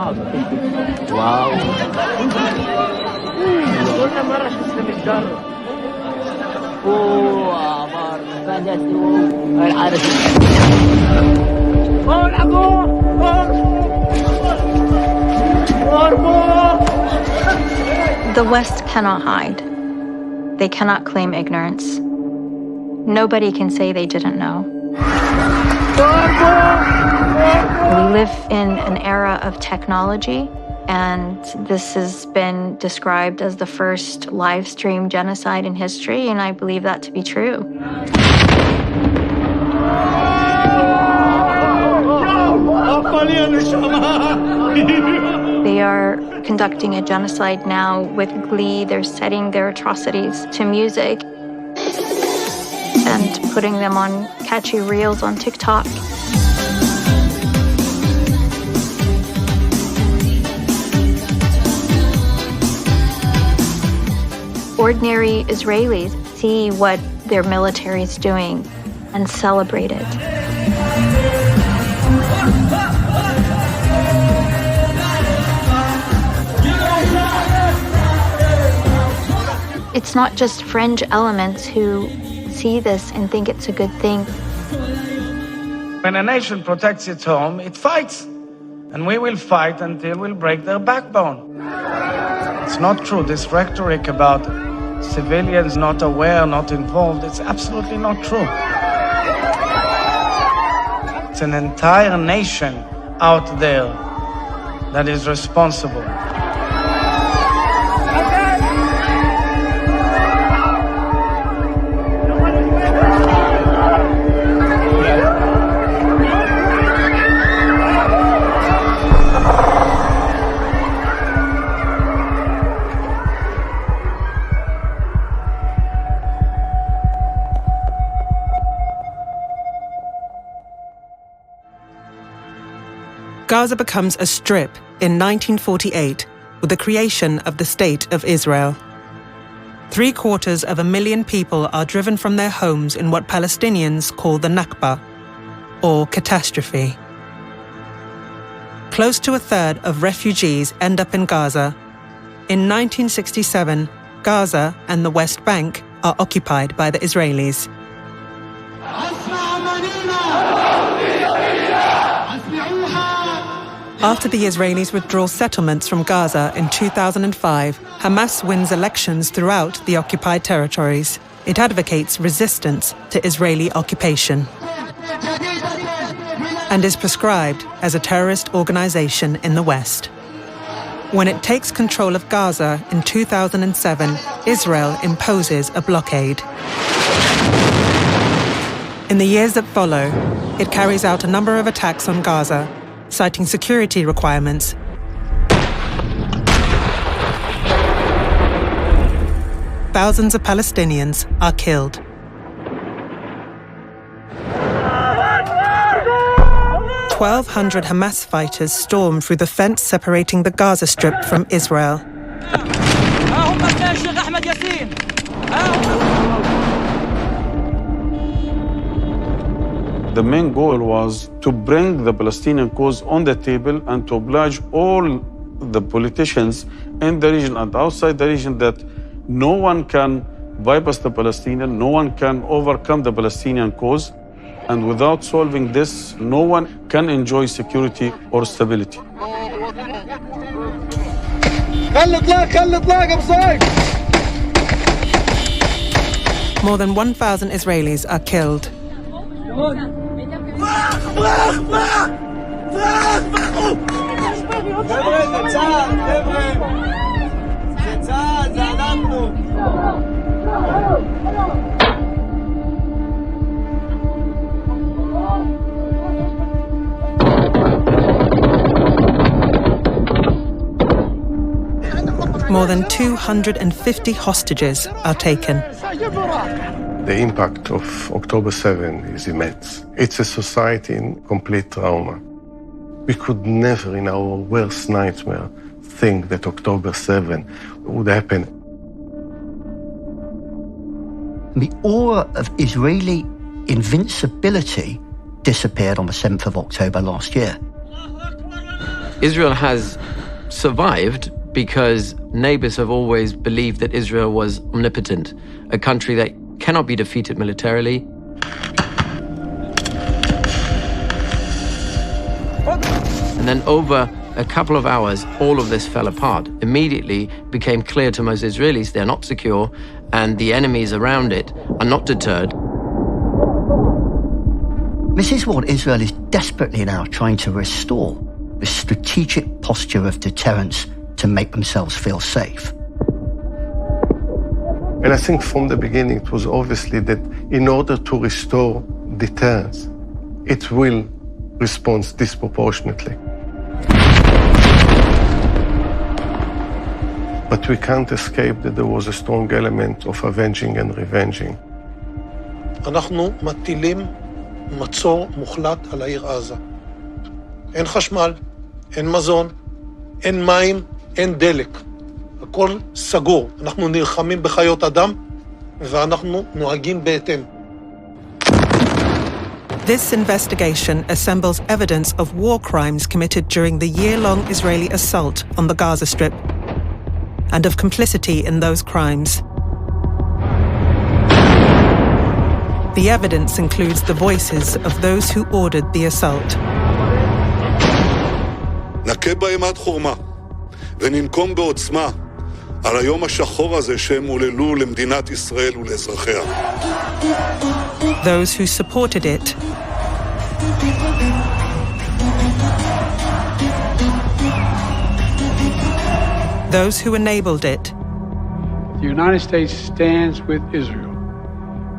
واو. The West cannot hide. They cannot claim ignorance. Nobody can say they didn't know. We live in an era of technology, and this has been described as the first live stream genocide in history, and I believe that to be true. They are conducting a genocide now with glee. They're setting their atrocities to music and putting them on catchy reels on TikTok. Ordinary Israelis see what their military is doing and celebrate it. It's not just fringe elements who see this and think it's a good thing. When a nation protects its home, it fights. And we will fight until we break their backbone. It's not true. This rhetoric about civilians not aware, not involved, it's absolutely not true. It's an entire nation out there that is responsible. Gaza becomes a strip in 1948 with the creation of the State of Israel. 750,000 people are driven from their homes in what Palestinians call the Nakba, or catastrophe. Close to a third of refugees end up in Gaza. In 1967, Gaza and the West Bank are occupied by the Israelis. After the Israelis withdraw settlements from Gaza in 2005, Hamas wins elections throughout the occupied territories. It advocates resistance to Israeli occupation and is prescribed as a terrorist organization in the West. When it takes control of Gaza in 2007, Israel imposes a blockade. In the years that follow, it carries out a number of attacks on Gaza, citing security requirements. Thousands of Palestinians are killed. "1,200 Hamas fighters storm through the fence separating the Gaza Strip from Israel. The main goal was to bring the Palestinian cause on the table and to oblige all the politicians in the region and outside the region that no one can bypass the Palestinian, no one can overcome the Palestinian cause, and without solving this, no one can enjoy security or stability. More than 1,000 Israelis are killed. More than 250 hostages are taken. The impact of October 7 is immense. It's a society in complete trauma. We could never, in our worst nightmare, think that October 7 would happen. The aura of Israeli invincibility disappeared on the 7th of October last year. Israel has survived because neighbors have always believed that Israel was omnipotent, a country that cannot be defeated militarily. And then over a couple of hours, all of this fell apart. Immediately became clear to most Israelis they're not secure, and the enemies around it are not deterred. This is what Israel is desperately now trying to restore, the strategic posture of deterrence to make themselves feel safe. And I think from the beginning it was obviously that in order to restore deterrence, it will respond disproportionately. But we can't escape that there was a strong element of avenging and revenging. אנחנו מטילים מצור מוחלט על העיר עזה. אין חשמל, אין מזון, אין מים, אין דלק. הכל סגור. אנחנו נלחמים בחיות אדם, ואנחנו נוהגים בהתאם. This investigation assembles evidence of war crimes committed during the year-long Israeli assault on the Gaza Strip and of complicity in those crimes. The evidence includes the voices of those who ordered the assault. נכה בהם עד חורמה, וננקום בעוצמה על היום השחור הזה שהם הוללו למדינת ישראל ולאזרחיה. Those who supported it, those who enabled it. The United States stands with Israel.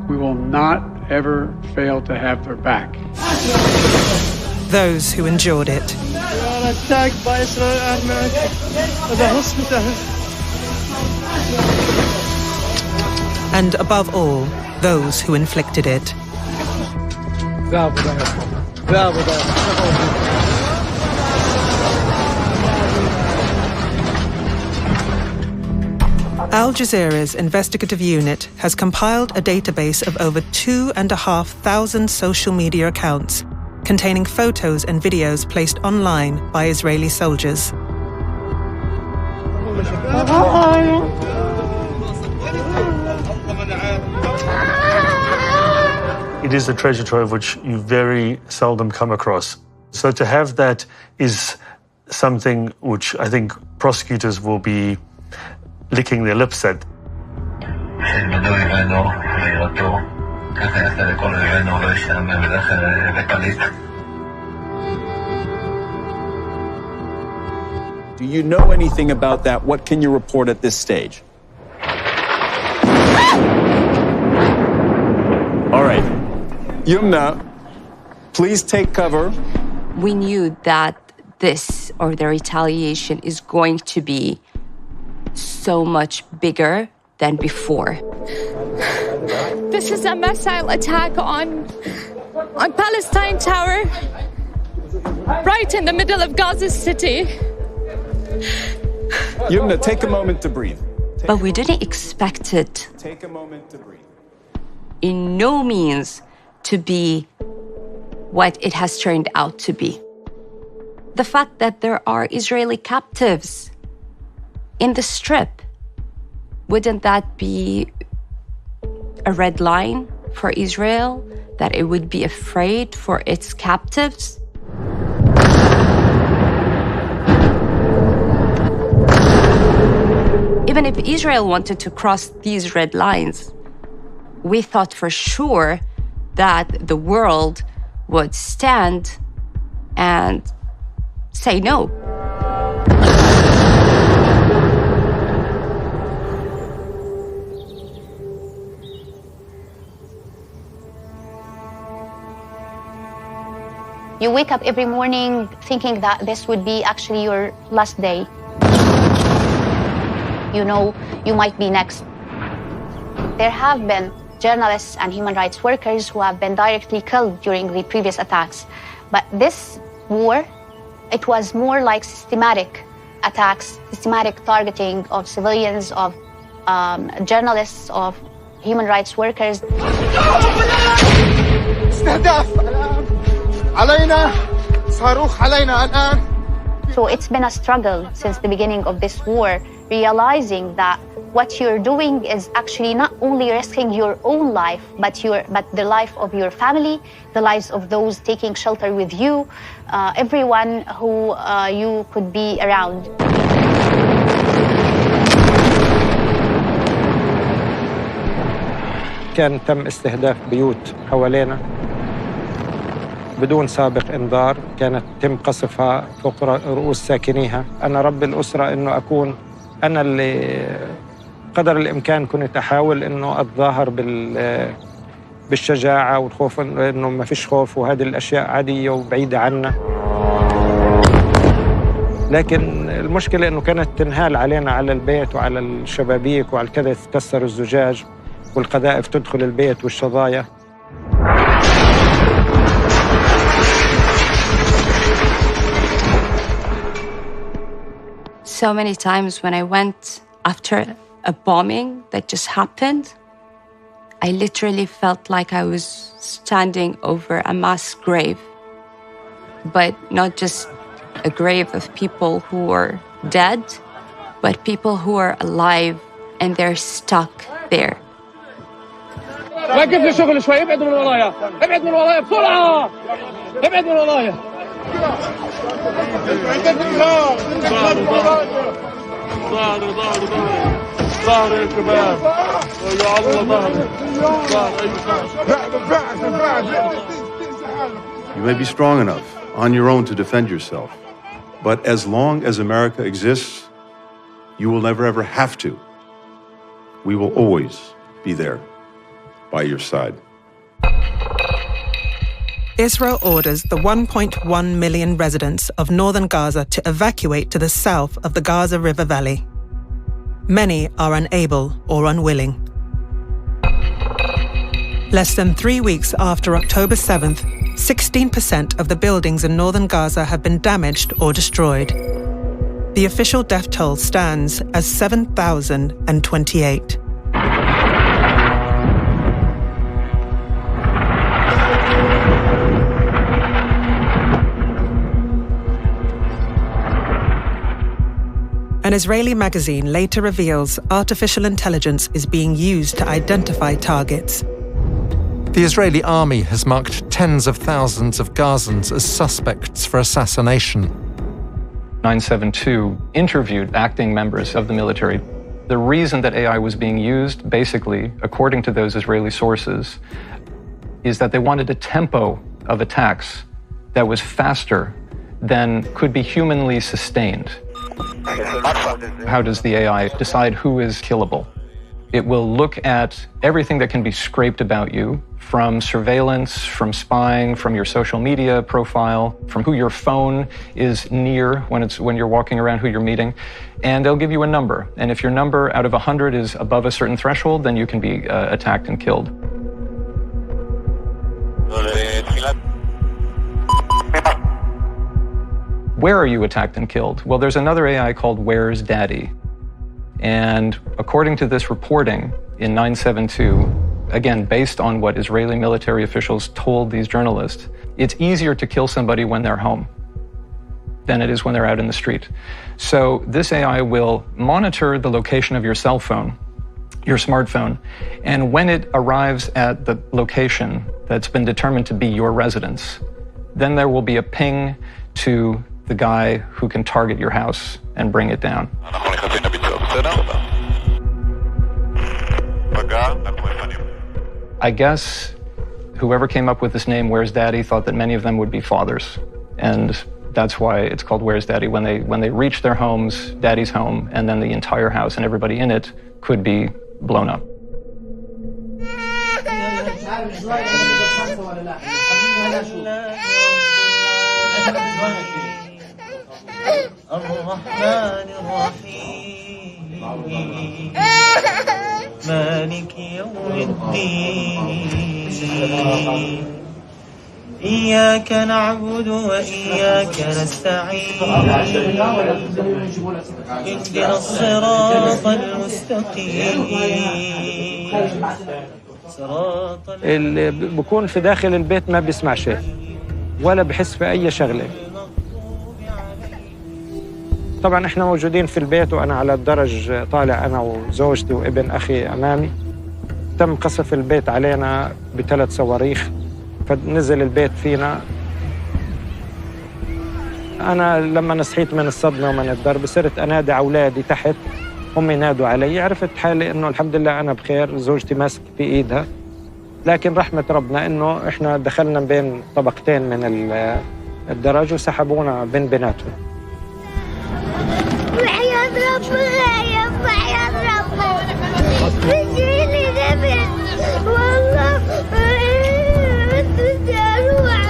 We will not ever fail to have their back. Those who endured it. attacked by Israel army the hospital. And above all, those who inflicted it. Al Jazeera's investigative unit has compiled a database of over 2,500 social media accounts containing photos and videos placed online by Israeli soldiers. It is a treasure trove which you very seldom come across. So to have that is something which I think prosecutors will be licking their lips at. Do you know anything about that? What can you report at this stage? All right. Yumna, please take cover. We knew that this, or the retaliation, is going to be so much bigger than before. This is a missile attack on Palestine Tower, right in the middle of Gaza City. Yumna, take a moment to breathe. But we didn't expect it. Take a moment to breathe. In no means to be what it has turned out to be. The fact that there are Israeli captives in the Strip, wouldn't that be a red line for Israel, that it would be afraid for its captives? Even if Israel wanted to cross these red lines, we thought for sure that the world would stand and say no. You wake up every morning thinking that this would be actually your last day. You know you might be next. There have been journalists and human rights workers who have been directly killed during the previous attacks. But this war, it was more like systematic attacks, systematic targeting of civilians, of journalists, of human rights workers. استهداف علينا صاروخ علينا الآن So it's been a struggle since the beginning of this war, realizing that what you're doing is actually not only risking your own life, but the life of your family, the lives of those taking shelter with you, everyone who you could be around. كان تم استهداف بيوت حوالينا بدون سابق إنذار، كانت تم قصفها فوق رؤوس ساكنيها. أنا رب الأسرة إنه أكون أنا اللي قدر الإمكان كنت أحاول إنه أتظاهر بالشجاعة والخوف، إنه ما فيش خوف وهذه الأشياء عادية وبعيدة عنا. لكن المشكلة إنه كانت تنهال علينا، على البيت وعلى الشبابيك وعلى كذا، تكسر الزجاج والقذائف تدخل البيت والشظايا. So many times when I went after a bombing that just happened, I literally felt like I was standing over a mass grave, but not just a grave of people who were dead, but people who are alive and they're stuck there. وقف لي شغل شوي، ابعد من ورايا، ابعد من ورايا بسرعة، ابعد من ورايا. ظهر يا شباب، يا الله ظهر. You may be strong enough on your own to defend yourself, but as long as America exists, you will never ever have to. We will always be there by your side. Israel orders the 1.1 million residents of northern Gaza to evacuate to the south of the Gaza River Valley. Many are unable or unwilling. Less than 3 weeks after October 7th, 16% of the buildings in northern Gaza have been damaged or destroyed. The official death toll stands as 7,028. An Israeli magazine later reveals artificial intelligence is being used to identify targets. The Israeli army has marked tens of thousands of Gazans as suspects for assassination. 972 interviewed acting members of the military. The reason that AI was being used, basically, according to those Israeli sources, is that they wanted a tempo of attacks that was faster than could be humanly sustained. How does the AI decide who is killable? It will look at everything that can be scraped about you, from surveillance, from spying, from your social media profile, from who your phone is near when you're walking around, who you're meeting, and they'll give you a number. And if your number out of 100 is above a certain threshold, then you can be attacked and killed. Where are you attacked and killed? Well, there's another AI called Where's Daddy? And according to this reporting in 972, again, based on what Israeli military officials told these journalists, it's easier to kill somebody when they're home than it is when they're out in the street. So this AI will monitor the location of your cell phone, your smartphone, and when it arrives at the location that's been determined to be your residence, then there will be a ping to the guy who can target your house and bring it down. I guess whoever came up with this name, Where's Daddy, thought that many of them would be fathers. And that's why it's called Where's Daddy. When they reach their homes, Daddy's home, and then the entire house and everybody in it could be blown up. الرحمن الرحيم مالك يوم الدين إياك نعبد وإياك نستعين اهدنا الصراط المستقيم اللي بكون في داخل البيت ما بيسمع شيء ولا بحس في أي شغلة. طبعا احنا موجودين في البيت وانا على الدرج طالع انا وزوجتي وابن اخي امامي. تم قصف البيت علينا ب3 صواريخ، فنزل البيت فينا. انا لما صحيت من الصدمه ومن الضرب صرت انادي اولادي تحت، هم ينادوا علي. عرفت حالي انه الحمد لله انا بخير، زوجتي ماسك في ايدها. لكن رحمه ربنا انه احنا دخلنا بين طبقتين من الدرج وسحبونا بيناتهم. وحياة ربنا يا وحياة ربنا بيجيلي نبي والله بدي اروح.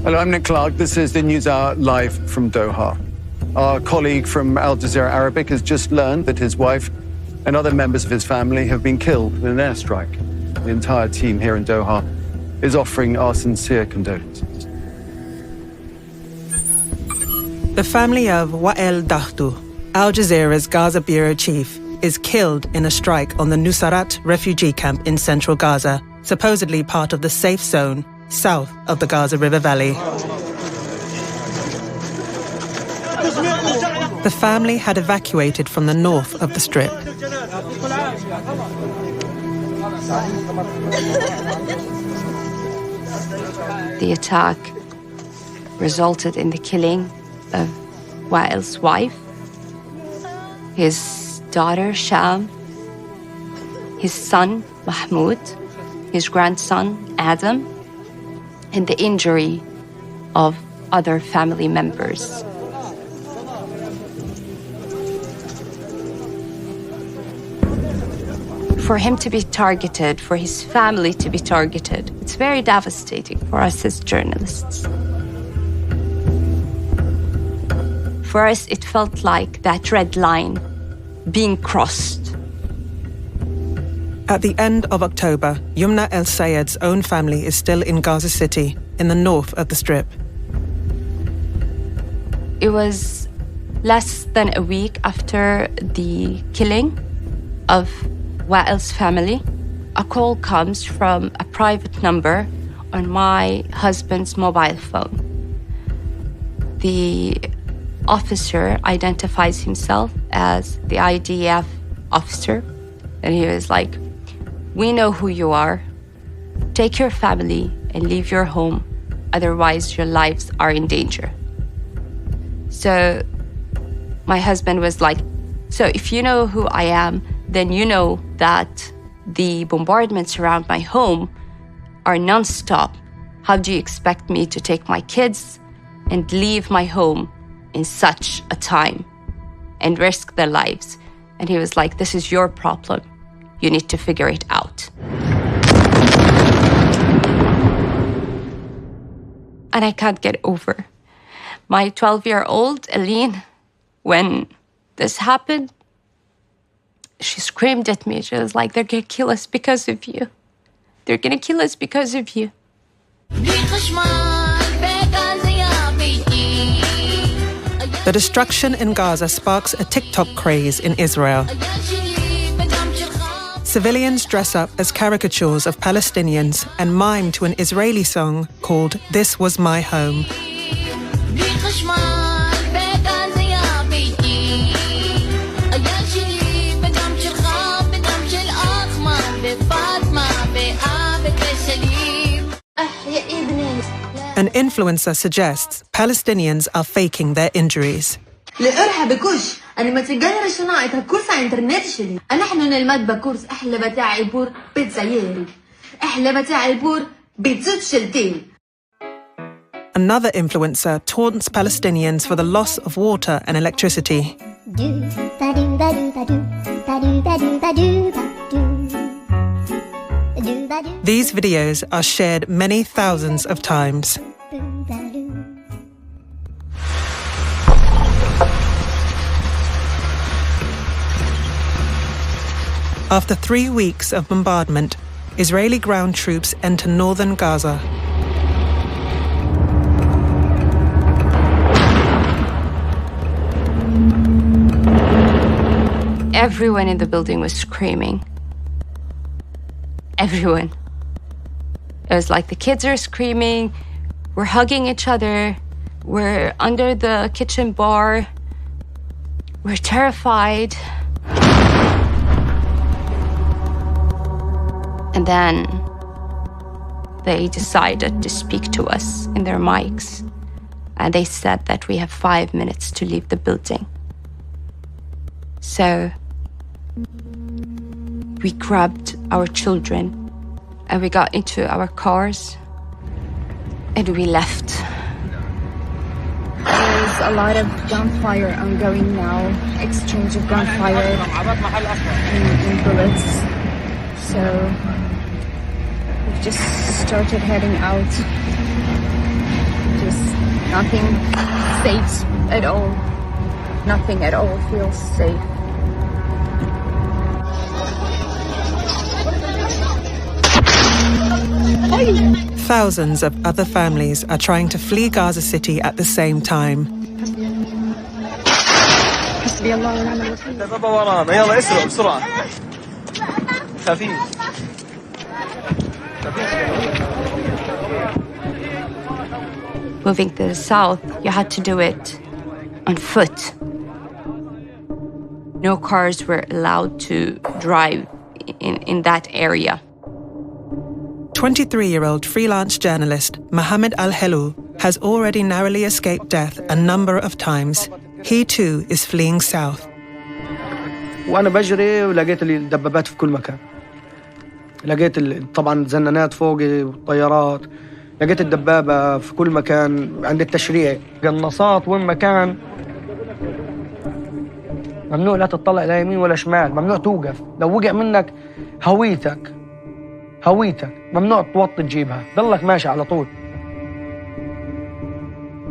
Hello, I'm Nick Clark. This is the News Hour live from Doha. Our colleague from Al Jazeera Arabic has just learned that his wife and other members of his family have been killed in an airstrike. The entire team here in Doha is offering our sincere condolences. The family of Wael Dahtu, Al Jazeera's Gaza bureau chief, is killed in a strike on the Nusayrat refugee camp in central Gaza, supposedly part of the safe zone south of the Gaza River Valley. The family had evacuated from the north of the Strip. The attack resulted in the killing of Wael's wife, his daughter Sham, his son Mahmoud, his grandson Adam, and the injury of other family members. For him to be targeted, for his family to be targeted, it's very devastating for us as journalists. For us, it felt like that red line being crossed. At the end of October, Yumna El Sayed's own family is still in Gaza City, in the north of the Strip. It was less than a week after the killing of Wael's family. A call comes from a private number on my husband's mobile phone. The officer identifies himself as the IDF officer, and he was like, "We know who you are. Take your family and leave your home, otherwise your lives are in danger." So my husband was like, "So if you know who I am, then you know that the bombardments around my home are non-stop. How do you expect me to take my kids and leave my home in such a time and risk their lives?" And he was like, "This is your problem. You need to figure it out." And I can't get over. My 12-year-old, Aline, when this happened, she screamed at me. She was like, "They're going to kill us because of you. They're going to kill us because of you." The destruction in Gaza sparks a TikTok craze in Israel. Civilians dress up as caricatures of Palestinians and mime to an Israeli song called "This Was My Home." An influencer suggests Palestinians are faking their injuries. الإرهاب بكش أنا ما تغير صناعة كورس على الإنترنت شلي أنا إحنا نلمد بكورس أحلى بتاع البور بيتزا ياري أحلى بتاع البور بيتزا شلتين. Another influencer taunts Palestinians for the loss of water and electricity. These videos are shared many thousands of times. After 3 weeks of bombardment, Israeli ground troops enter northern Gaza. Everyone in the building was screaming. Everyone. It was like the kids are screaming, we're hugging each other, We're under the kitchen bar. We're terrified. And then they decided to speak to us in their mics. And they said that we have 5 minutes to leave the building. So we grabbed our children and we got into our cars and we left. There's a lot of gunfire ongoing now, exchange of gunfire and bullets. So we've just started heading out. Just nothing safe at all. Nothing at all feels safe. Thousands of other families are trying to flee Gaza City at the same time. Moving to the south, you had to do it on foot. No cars were allowed to drive in that area. 23-year-old freelance journalist Mohammed Al-Helou has already narrowly escaped death a number of times. He too is fleeing south. وأنا بجري ولقيت الدبابات في كل مكان. لقيت طبعاً زنانات فوقي والطيارات. لقيت الدبابة في كل مكان عند التشريع. قناصات وين مكان. ممنوع لا تطلع لا يمين ولا شمال. ممنوع توقف. لو وقع منك هويتك. ممنوع توطي تجيبها. ضلك ماشي على طول.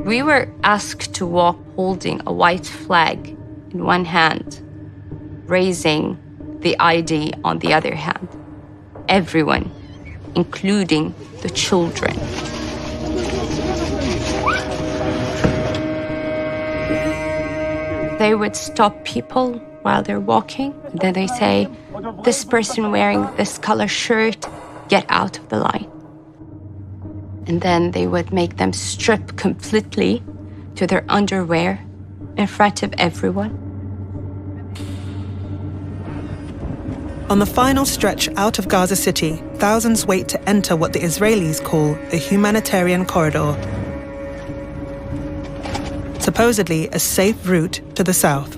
We were asked to walk holding a white flag in one hand, raising the ID on the other hand. Everyone, including the children. They would stop people while they're walking. And then they say, this person wearing this color shirt, get out of the line. And then they would make them strip completely to their underwear in front of everyone. On the final stretch out of Gaza City, thousands wait to enter what the Israelis call the humanitarian corridor. Supposedly a safe route to the south.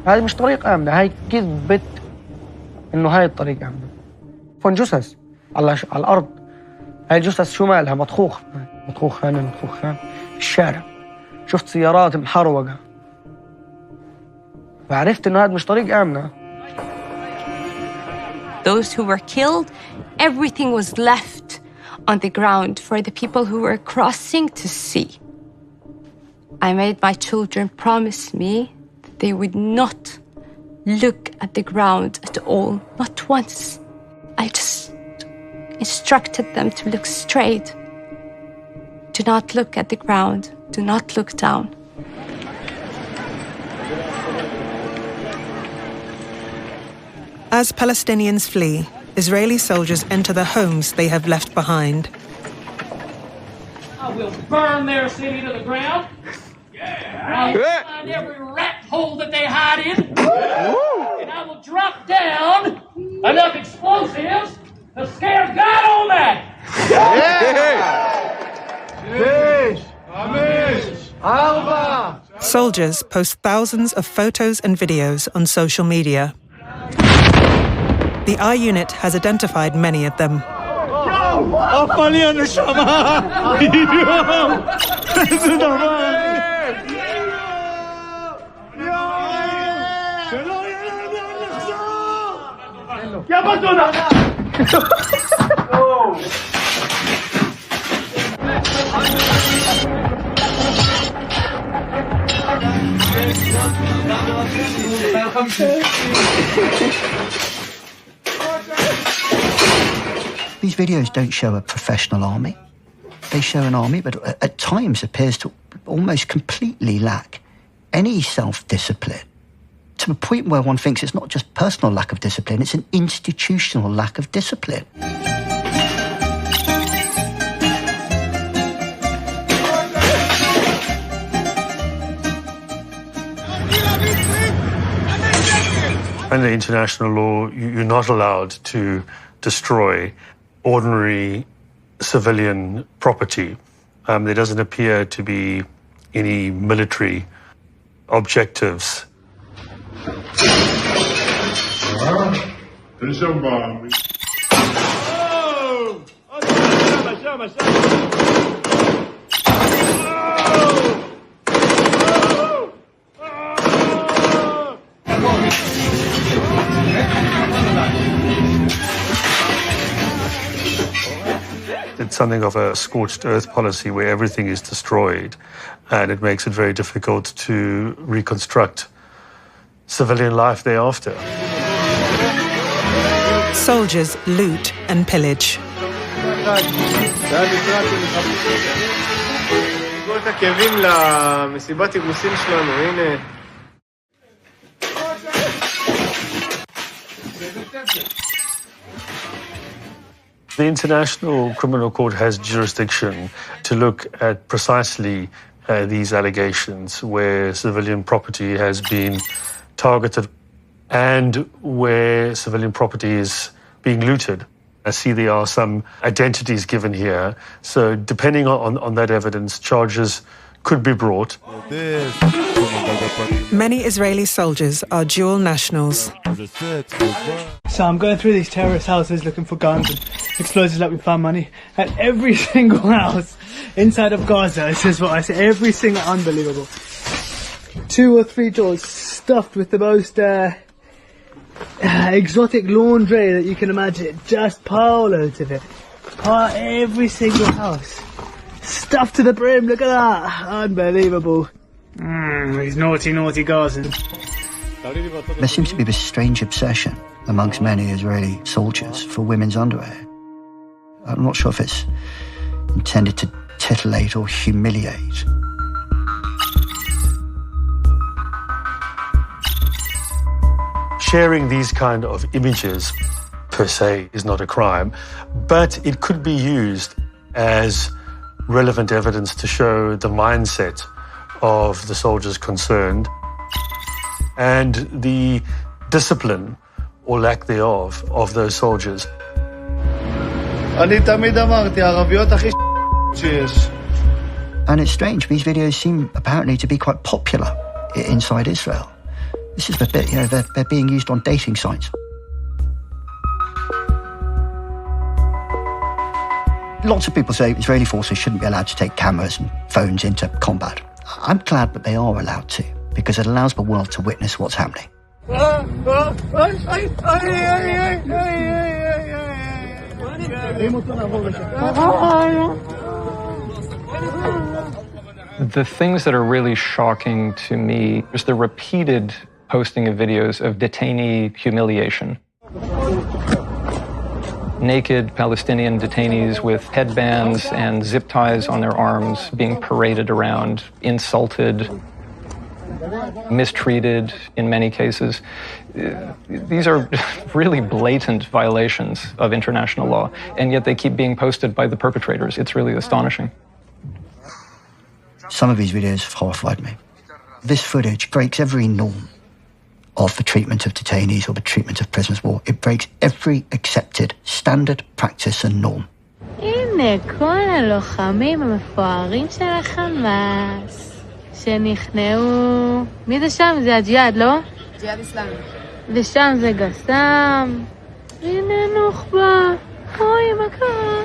هاي مش طريق آمنة. هاي كذبت إنه هاي الطريق آمنة. فون جثث على الأرض. هاي الجثث شو مالها؟ مطخوخ هنا في الشارع. شفت سيارات محروقة. فعرفت إنه هاد مش طريق آمنة. Those who were killed, everything was left on the ground for the people who were crossing to see. I made my children promise me that they would not look at the ground at all, not once. I just instructed them to look straight. Do not look at the ground. Do not look down. As Palestinians flee, Israeli soldiers enter the homes they have left behind. I will burn their city to the ground. I will find every rat hole that they hide in. And I will drop down enough explosives to scare God Almighty. Soldiers post thousands of photos and videos on social media. The R Unit has identified many of them. These videos don't show a professional army. They show an army, but at times appears to almost completely lack any self-discipline, to a point where one thinks it's not just personal lack of discipline, it's an institutional lack of discipline. Under international law, you're not allowed to destroy ordinary civilian property. There doesn't appear to be any military objectives. It's something of a scorched earth policy where everything is destroyed, and it makes it very difficult to reconstruct civilian life thereafter. Soldiers loot and pillage. The International Criminal Court has jurisdiction to look at precisely these allegations where civilian property has been targeted and where civilian property is being looted. I see there are some identities given here, so depending on that evidence, charges could be brought. Many Israeli soldiers are dual nationals. So I'm going through these terrorist houses looking for guns and explosives like we found money. And every single house inside of Gaza, this is what I say, every single, unbelievable. 2 or 3 doors stuffed with the most exotic laundry that you can imagine. Just pile loads of it. Every single house. Stuffed to the brim, look at that. Unbelievable. These naughty, naughty Gazans. There seems to be this strange obsession amongst many Israeli soldiers for women's underwear. I'm not sure if it's intended to titillate or humiliate. Sharing these kind of images per se is not a crime, but it could be used as relevant evidence to show the mindset of the soldiers concerned and the discipline or lack thereof of those soldiers. And it's strange, these videos seem apparently to be quite popular inside Israel. This is the bit, they're being used on dating sites. Lots of people say Israeli forces shouldn't be allowed to take cameras and phones into combat. I'm glad that they are allowed to, because it allows the world to witness what's happening. The things that are really shocking to me is the repeated posting of videos of detainee humiliation. Naked Palestinian detainees with headbands and zip ties on their arms being paraded around, insulted, mistreated in many cases. These are really blatant violations of international law, and yet they keep being posted by the perpetrators. It's really astonishing. Some of these videos have horrified me. This footage breaks every norm of the treatment of detainees or the treatment of prisoners of war. It breaks every accepted standard practice and norm. הנה כל הלוחמים המפוארים של החמאס שנכנעו. מי זה שם? זה הג'יהאד, לא? ג'יהאד אסלאמי. ושם זה גסם. הנה נוח'בה. אוי, מה קרה?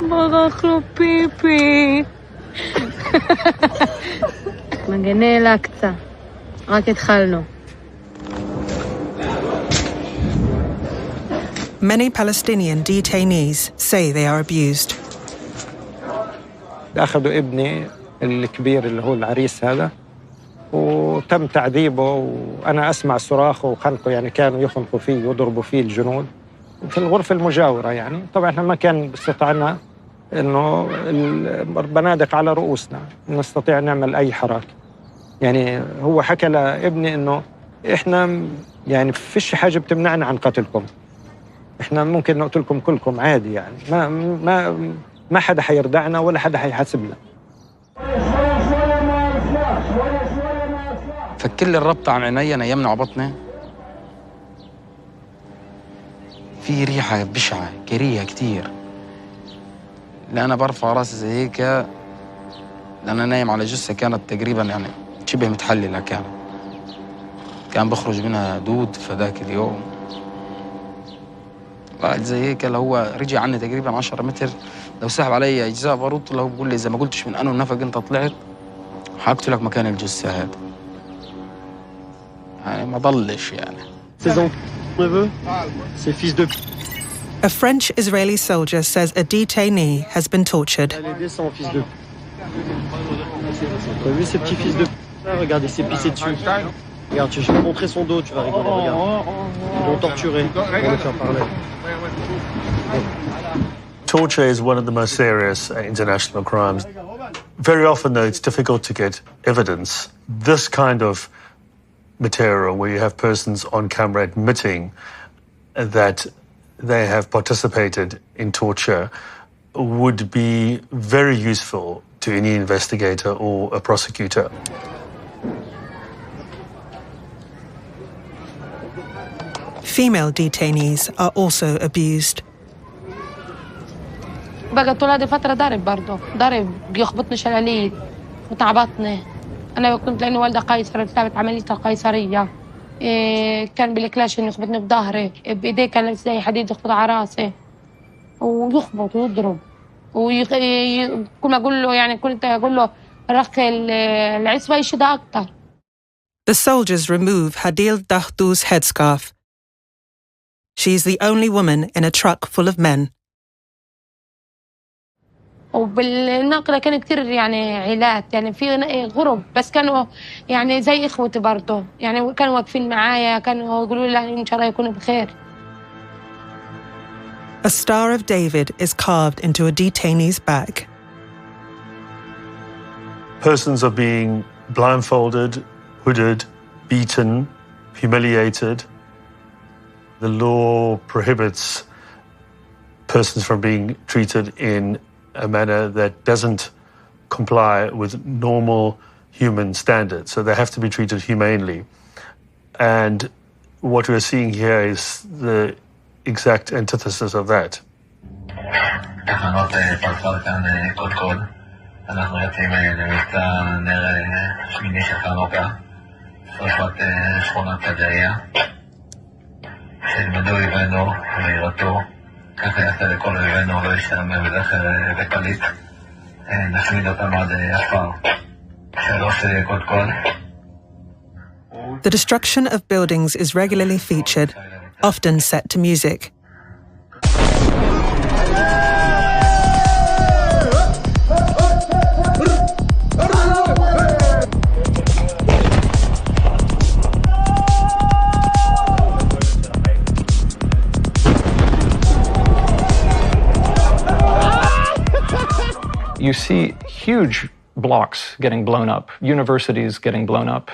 ברח לו פיפי. מגני אל-אקצא. רק התחלנו. Many Palestinian detainees say they are abused. أخذوا ابني الكبير اللي هو العريس هذا وتم تعذيبه، وأنا أسمع صراخه وخنقه، يعني كانوا يخنقوا فيه ويضربوا فيه الجنود في الغرفة المجاورة. يعني طبعا احنا ما كان باستطاعنا إنه البنادق على رؤوسنا نستطيع نعمل أي حركة. يعني هو حكى لابني إنه إحنا يعني فيش حاجة بتمنعنا عن قتلكم، إحنا ممكن نقتلكم كلكم عادي، يعني ما حدا حيردعنا ولا حدا حيحاسبنا. فك لي الربط عن عينيا نيمنا وعبطنا في ريحة بشعة كريهة كتير. اللي أنا برفع راسي زي هيك لأن أنا نايم على جثة كانت تقريبا يعني شبه متحللة، كان بخرج منها دود في ذاك اليوم. قاعد زي هيك لو هو رجع عني تقريبا 10 متر، لو سحب علي أجزاء بارود، لو بقول لي إذا ما قلتش من أنه النفق أنت طلعت حقتلك مكان الجثة هذا. يعني ما ضلش يعني. A French Israeli soldier says a detainee has been tortured. T'as vu ces petits fils de p***? Regarde, il s'est pissé dessus. Regarde, je vais te montrer son dos, tu vas rigoler, regarde. Ils l'ont torturé pour le faire parler. Torture is one of the most serious international crimes. Very often, though, it's difficult to get evidence. This kind of material, where you have persons on camera admitting that they have participated in torture, would be very useful to any investigator or a prosecutor. Female detainees are also abused. بقى طول هذه فترة ضرب برضه، ضرب بيخبطني شلاليت وتعبطني. أنا كنت لأني والدة قيصر بسبب عملية القيصرية. كان بالكلاشين يخبطني بظهري، بإيديه كان لابس زي حديد يخبط على راسي ويخبط ويضرب. كل ما أقول له يعني كنت أقول له رخي العصبة يشدها أكتر. The soldiers remove Hadil Dahdou's headscarf. She's the only woman in a truck full of men. وبالنقلة كان كتير يعني عيلات، يعني في غرب، بس كانوا يعني زي إخوتي برضه، يعني كانوا واقفين معايا، كانوا يقولوا لي إن شاء الله يكونوا بخير. A Star of David is carved into a detainee's back. Persons are being blindfolded, hooded, beaten, humiliated. The law prohibits persons from being treated in a manner that doesn't comply with normal human standards. So they have to be treated humanely. And what we're seeing here is the exact antithesis of that. אנחנו יוצאים למבצע נר שמיני של חנוכה, שרפת שכונת ג'זירה, שילמדו אויבינו ויראתו, ככה יעשה לכל אויבינו לא ישתעמם בזכר ופליט, נשמיד אותם עד עפר. 3 קודקוד. The destruction of buildings is regularly featured, often set to music. You see huge blocks getting blown up, universities getting blown up.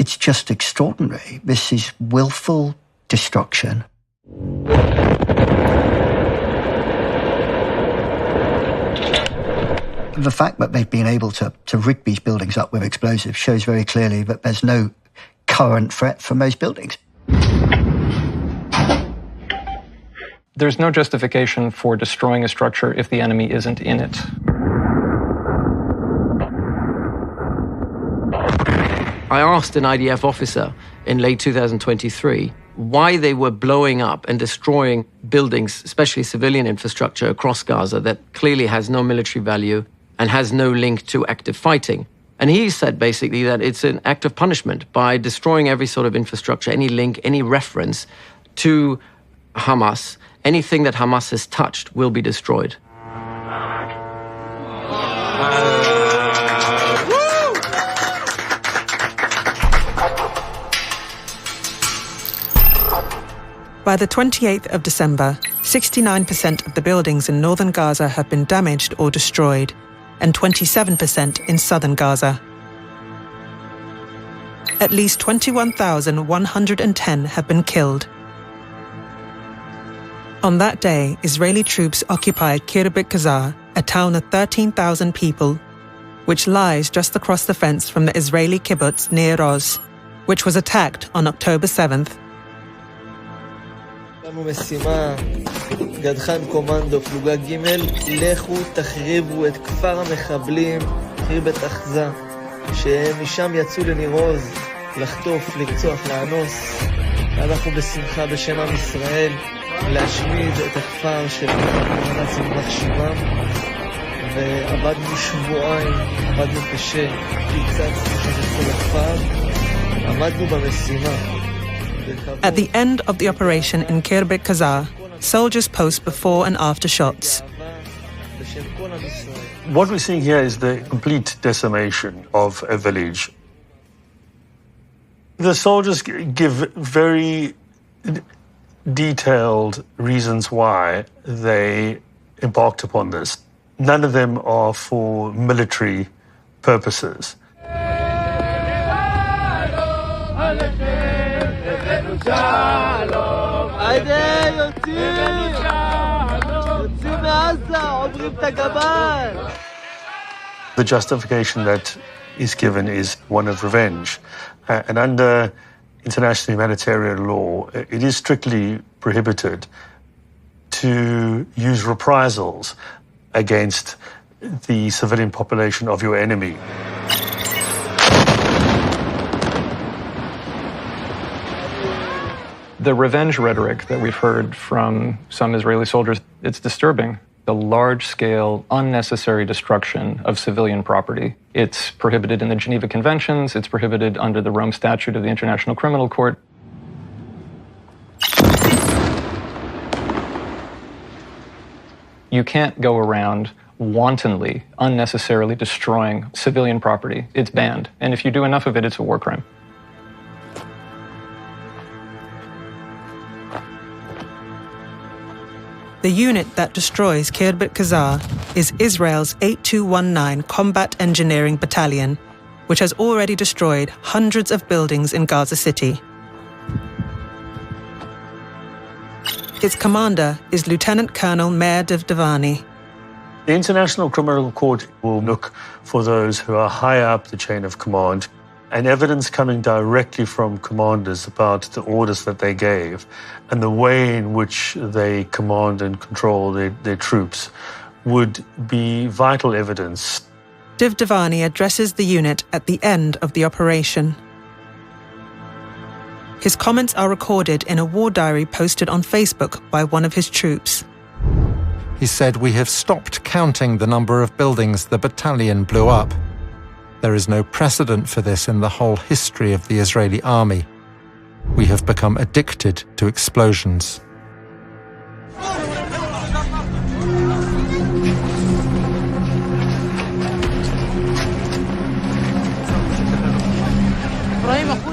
It's just extraordinary. This is willful destruction. The fact that they've been able to rig these buildings up with explosives shows very clearly that there's no current threat from those buildings. There's no justification for destroying a structure if the enemy isn't in it. I asked an IDF officer in late 2023 why they were blowing up and destroying buildings, especially civilian infrastructure across Gaza that clearly has no military value and has no link to active fighting. And he said basically that it's an act of punishment by destroying every sort of infrastructure, any link, any reference to Hamas. Anything that Hamas has touched will be destroyed. By the 28th of December, 69% of the buildings in northern Gaza have been damaged or destroyed, and 27% in southern Gaza. At least 21,110 have been killed. On that day, Israeli troops occupied Kiryat Gaza, a town of 13,000 people, which lies just across the fence from the Israeli kibbutz near Oz, which was attacked on October 7th. משימה, גדחן קומנדו, פלוגה ג', לכו תחריבו את כפר המחבלים, חירבת אחזה, שמשם יצאו לניר עוז, לחטוף, לרצוח, לאנוס. אנחנו בשמחה בשם עם ישראל, להשמיד את הכפר של הנאצים מחשיבם, ועבדנו שבועיים, עבדנו קשה, פיצצנו את כל הכפר, עמדנו במשימה. At the end of the operation in Khirbet Qaza, soldiers post before and after shots. What we're seeing here is the complete decimation of a village. The soldiers give very detailed reasons why they embarked upon this. None of them are for military purposes. The justification that is given is one of revenge. And under international humanitarian law, it is strictly prohibited to use reprisals against the civilian population of your enemy. The revenge rhetoric that we've heard from some Israeli soldiers, it's disturbing. The large-scale, unnecessary destruction of civilian property. It's prohibited in the Geneva Conventions. It's prohibited under the Rome Statute of the International Criminal Court. You can't go around wantonly, unnecessarily destroying civilian property. It's banned. And if you do enough of it, it's a war crime. The unit that destroys Khirbet Qaza is Israel's 8219 Combat Engineering Battalion, which has already destroyed hundreds of buildings in Gaza City. Its commander is Lieutenant Colonel Meir Divdavani. The International Criminal Court will look for those who are higher up the chain of command, and evidence coming directly from commanders about the orders that they gave and the way in which they command and control their troops would be vital evidence. Divdavani addresses the unit at the end of the operation. His comments are recorded in a war diary posted on Facebook by one of his troops. He said, "We have stopped counting the number of buildings the battalion blew up. There is no precedent for this in the whole history of the Israeli army. We have become addicted to explosions."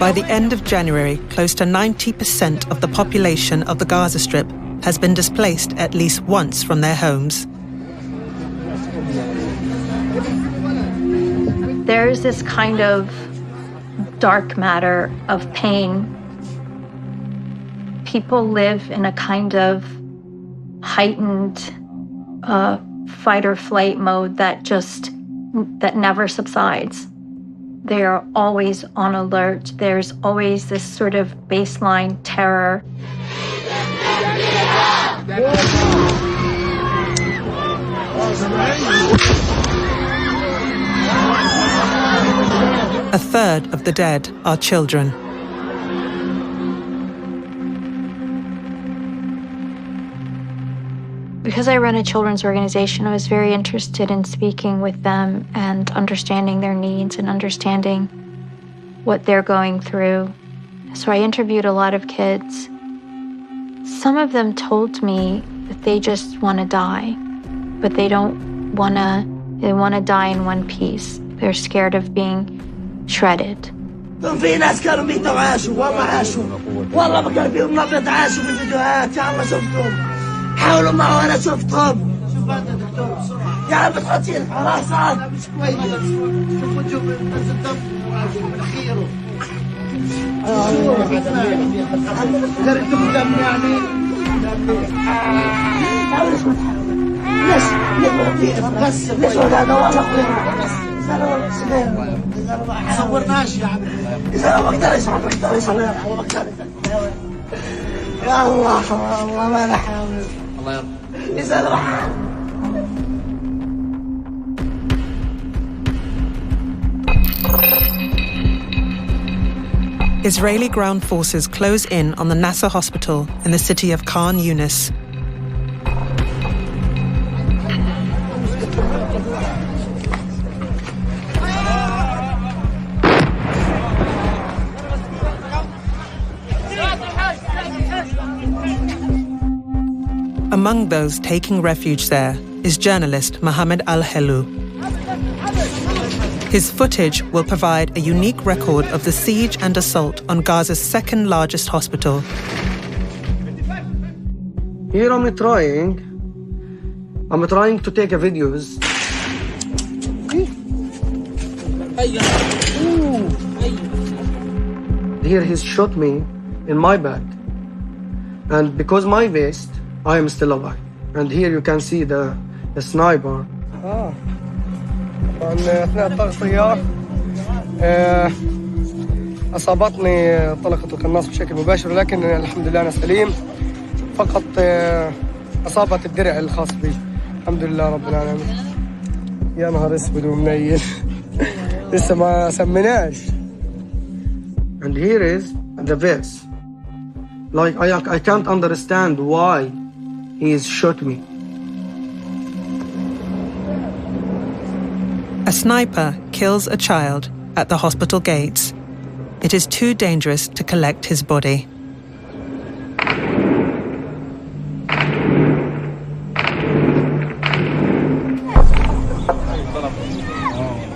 By the end of January, close to 90% of the population of the Gaza Strip has been displaced at least once from their homes. There's this kind of dark matter of pain. People live in a kind of heightened fight or flight mode that never subsides. They are always on alert. There's always this sort of baseline terror. A third of the dead are children. Because I run a children's organization, I was very interested in speaking with them and understanding their needs and understanding what they're going through. So I interviewed a lot of kids. Some of them told me that they just want to die, but they want to die in one piece. They're scared of being shredded. في ناس كانوا ميتوا وعاشوا والله عاشوا والله ما كان فيهم نبض عاشوا في الفيديوهات يا الله شفتهم حاولوا معه انا شفتهم يا عم بتحطين راسك مش كويس شوفوا نزل دم مناخيره جربتوا دم يعني ليش هذا والله صورناش يا عم إذا ما بقدرش الله يرحمه ما بقدرش يا الله ما نحاول الله يرحمه إذا راح Israeli ground forces close in on the Nasser hospital in the city of Khan Yunis. Among those taking refuge there is journalist Mohammed Al-Helou. His footage will provide a unique record of the siege and assault on Gaza's second largest hospital. Here I'm trying to take a videos. Here he's shot me in my back. And because my vest, I am still alive. And here you can see the sniper. أثناء التغطية أصابتني طلقة القناص بشكل مباشر لكن الحمد لله أنا سليم فقط أصابت الدرع الخاص بي الحمد لله رب العالمين يا نهار اسود ومنيل لسه ما سميناش. And here is the vest. Like I can't understand why he shot me. A sniper kills a child at the hospital gates. It is too dangerous to collect his body.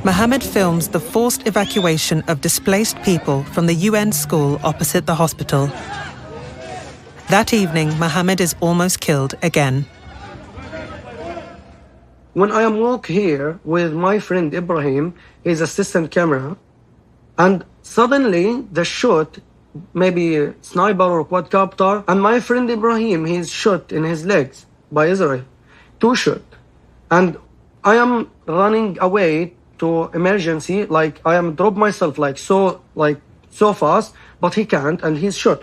Mohammed films the forced evacuation of displaced people from the UN school opposite the hospital. That evening, Mohammed is almost killed again. When I am walk here with my friend Ibrahim, his assistant camera, and suddenly the shot, maybe a sniper or quadcopter, and my friend Ibrahim, he's shot in his legs by Israel, 2 shots. And I am running away to emergency, like I am drop myself so fast, but he can't, and he's shot.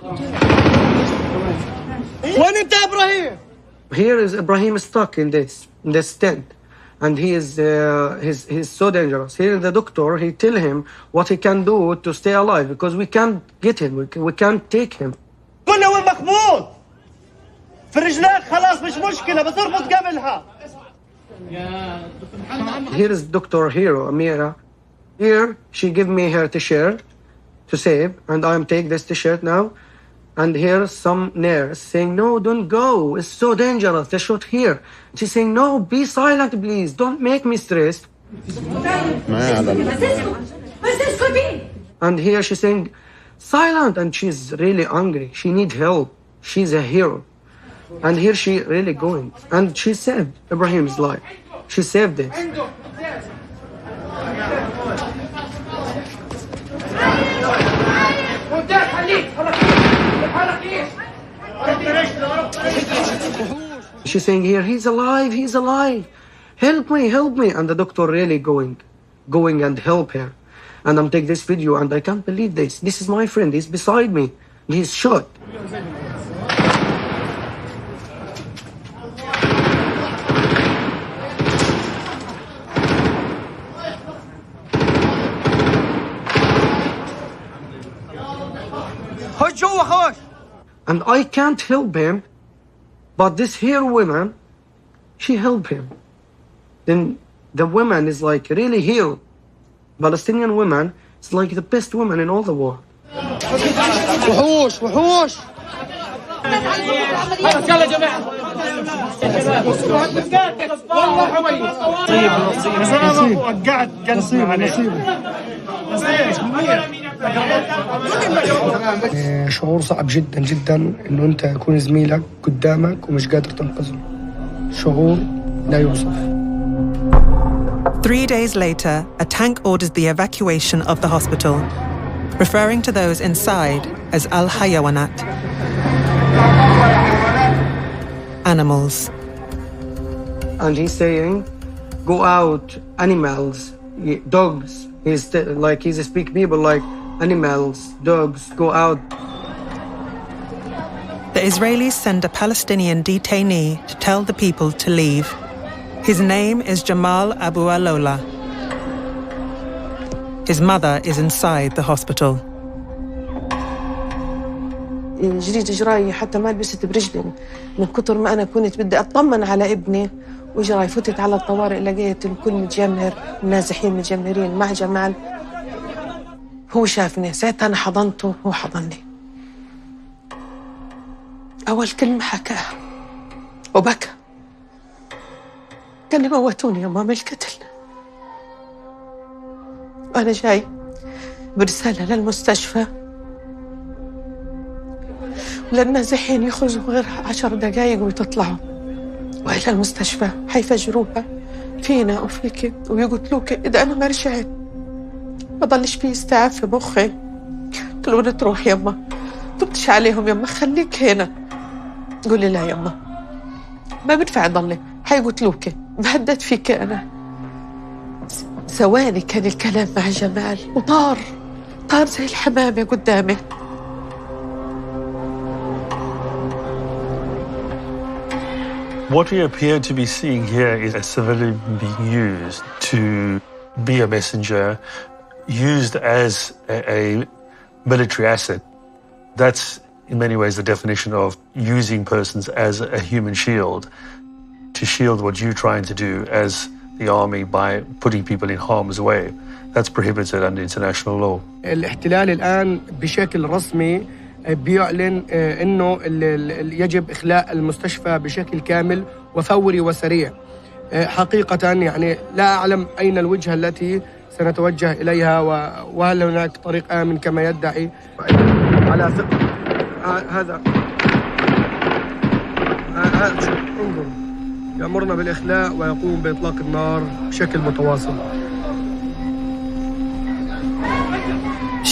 Here is Ibrahim stuck in this tent. And he is he's so dangerous. Here the doctor, he tell him what he can do to stay alive because we can't get him, we can't take him. قلنا وين مخبوط في رجلك خلاص مش مشكلة بس اربط قبلها. Here is Dr. Hero Amira. Here she give me her t-shirt to save, and I am take this t-shirt now. And here some nurse saying, no, don't go. It's so dangerous. They shot here. She's saying, no, be silent, please. Don't make me stressed. And here she's saying, silent. And she's really angry. She need help. She's a hero. And here she really going. And she saved Ibrahim's life. She saved it. She's saying here, he's alive, help me. And the doctor really going and help her. And I'm taking this video and I can't believe this. This is my friend, he's beside me. He's shot. And I can't help him, but this here woman, she helped him. Then the woman is like really hero. Palestinian woman is like the best woman in all the world. وحوش يلا يا جماعة والله وقعت شعور صعب جدا جدا انه انت يكون زميلك قدامك ومش قادر تنقذه. شعور لا يوصف. 3 days later, a tank orders the evacuation of the hospital, referring to those inside as al-hayawanat, animals. And he's saying, go out, animals, dogs. He's speak people like animals, dogs, go out. The Israelis send a Palestinian detainee to tell the people to leave. His name is Jamal Abu Alola. His mother is inside the hospital. جريت جراي حتى ما لبست برجلي من كتر ما أنا كنت بدي أطمن على ابني، وجراي فتت على الطوارئ لقيت الكل متجمهر، النازحين متجمهرين مع جمال. هو شافني ساعتها، أنا حضنته وهو حضني. أول كلمة حكاها وبكى، قال لي موتوني يا ماما القتل. وأنا جاي برسالة للمستشفى للنازحين يخرجوا غير 10 دقايق ويتطلعوا، وإلى المستشفى حيفجروها فينا وفيك ويقتلوك إذا أنا ما رجعت. ما ضلش فيه استيعاب في مخي. قلت له تروح يما، طبتش عليهم يما، خليك هنا. قول لي لا يما، ما بنفع ضلي، حيقتلوك. بهدد فيك أنا. ثواني كان الكلام مع جمال وطار زي الحمامة قدامي. What we appear to be seeing here is a civilian being used to be a messenger, used as a military asset. That's in many ways the definition of using persons as a human shield, to shield what you're trying to do as the army by putting people in harm's way. That's prohibited under international law. الاحتلال الآن بشكل رسمي بيعلن إنه يجب إخلاء المستشفى بشكل كامل وفوري وسريع. حقيقة يعني لا أعلم أين الوجهة التي سنتوجه إليها، وهل هناك طريق آمن كما يدعي. على ثقة هذا انظر، يأمرنا بالإخلاء ويقوم بإطلاق النار بشكل متواصل.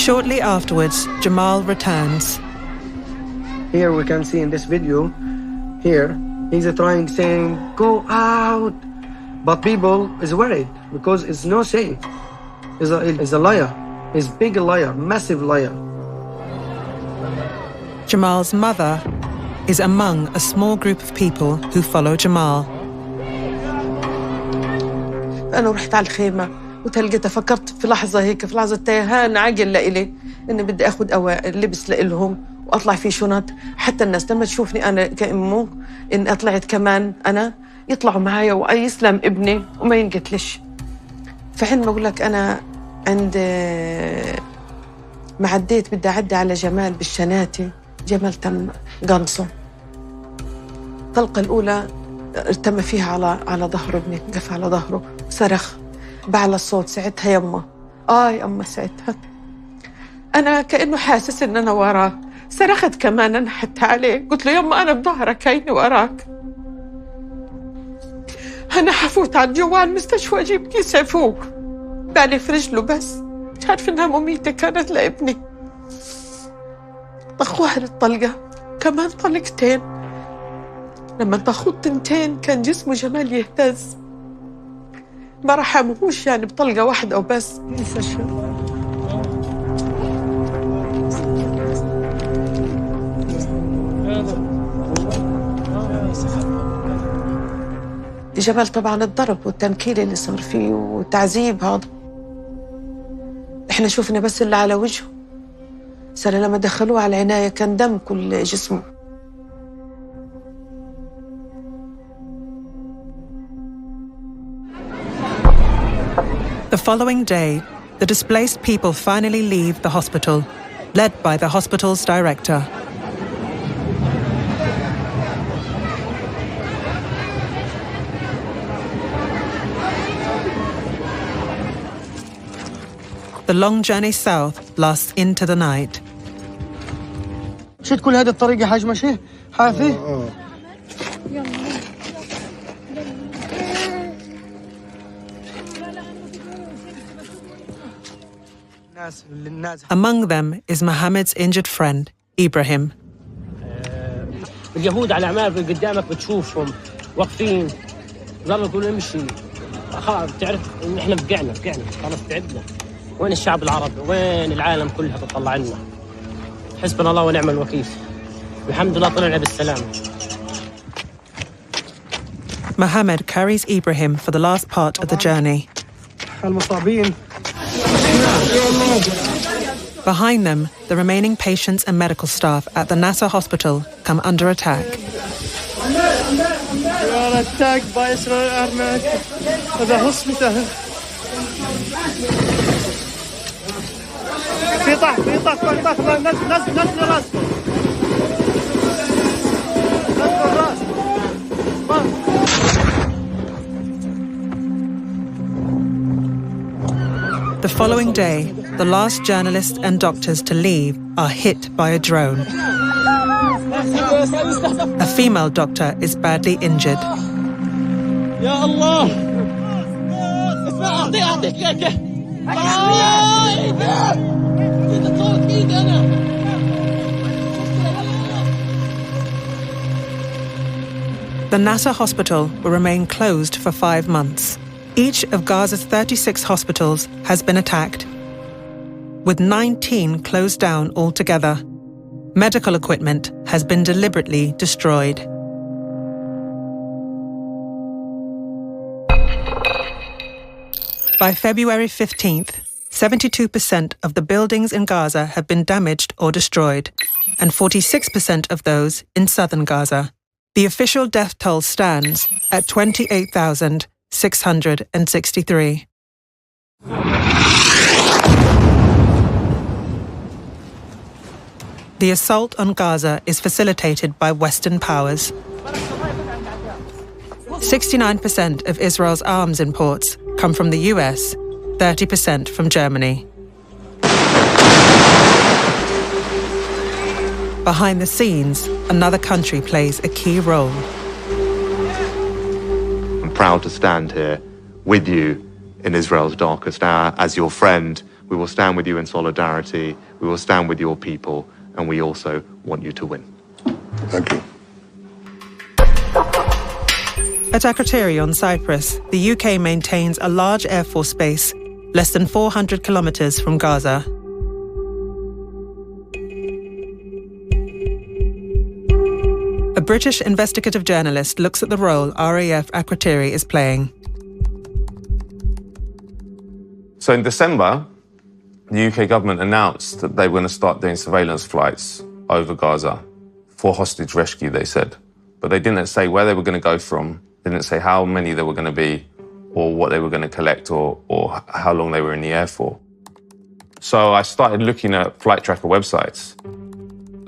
Shortly afterwards, Jamal returns. Here we can see in this video, here, he's trying saying, go out. But people is worried because it's no safe. He's a liar. He's big liar, massive liar. Jamal's mother is among a small group of people who follow Jamal. أنا رحت على الخيمة وتلقيتها، فكرت في لحظة هيك، في لحظة تيهان عقل لإلي إني بدي أخذ لبس لإلهم وأطلع في شنط، حتى الناس لما تشوفني أنا كأمه إن أطلعت كمان أنا يطلعوا معايا ويسلم ابني وما ينقتلش. فحين ما أقول لك أنا عند ما عديت بدي أعدي على جمال بالشناتي، جمال تم قنصه. الطلقة الأولى ارتمى فيها على ظهره ابني، قف على ظهره صرخ بعلى الصوت. ساعتها يما يما ساعتها أنا كأنه حاسس إن أنا وراه. صرخت كمان أنا حتى عليه، قلت له يما أنا بظهرك هيني وراك. أنا حفوت على جوا المستشفى أجيب كيس فوق بالي في رجله، بس مش عارف إنها مميتة كانت لابني. طخوها للطلقة كمان طلقتين. لما طخوا التنتين كان جسمه جمال يهتز، ما رحمهوش يعني بطلقة واحدة وبس. جمال طبعا الضرب والتنكيل اللي صار فيه والتعذيب هذا احنا شوفنا بس اللي على وجهه. صار لما دخلوه على العناية كان دم كل جسمه. The following day, the displaced people finally leave the hospital, led by the hospital's director. The long journey south lasts into the night. شد كل هذه الطريق يا حاج ماشي حافي. Among them is Mohammed's injured friend, Ibrahim. اليهود على اعمال قدامك بتشوفهم واقفين، ظلوا يقولوا امشي خلاص بتعرف إن إحنا بقعنا خلاص تعبنا. وين الشعب العربي؟ وين العالم كلها بتطلع لنا؟ حسبنا الله ونعم الوكيل. الحمد لله طلعنا بالسلامة. Mohammed carries Ibrahim for the last part of the journey. Behind them, the remaining patients and medical staff at the Nasser hospital come under attack. We are attacked by Israeli army at the hospital. The following day, the last journalists and doctors to leave are hit by a drone. A female doctor is badly injured. Ya Allah! The Nasser hospital will remain closed for 5 months. Each of Gaza's 36 hospitals has been attacked, with 19 closed down altogether. Medical equipment has been deliberately destroyed. By February 15th, 72% of the buildings in Gaza have been damaged or destroyed, and 46% of those in southern Gaza. The official death toll stands at 28,663. The assault on Gaza is facilitated by Western powers. 69% of Israel's arms imports come from the US, 30% from Germany. Behind the scenes, another country plays a key role. I'm proud to stand here with you in Israel's darkest hour. As your friend, we will stand with you in solidarity, we will stand with your people, and we also want you to win. Thank you. At Akrotiri on Cyprus, the UK maintains a large Air Force base less than 400 kilometres from Gaza. A British investigative journalist looks at the role RAF Akrotiri is playing. So in December, the UK government announced that they were going to start doing surveillance flights over Gaza for hostage rescue, they said. But they didn't say where they were going to go from, they didn't say how many there were going to be, or what they were going to collect, or how long they were in the air for. So I started looking at flight tracker websites.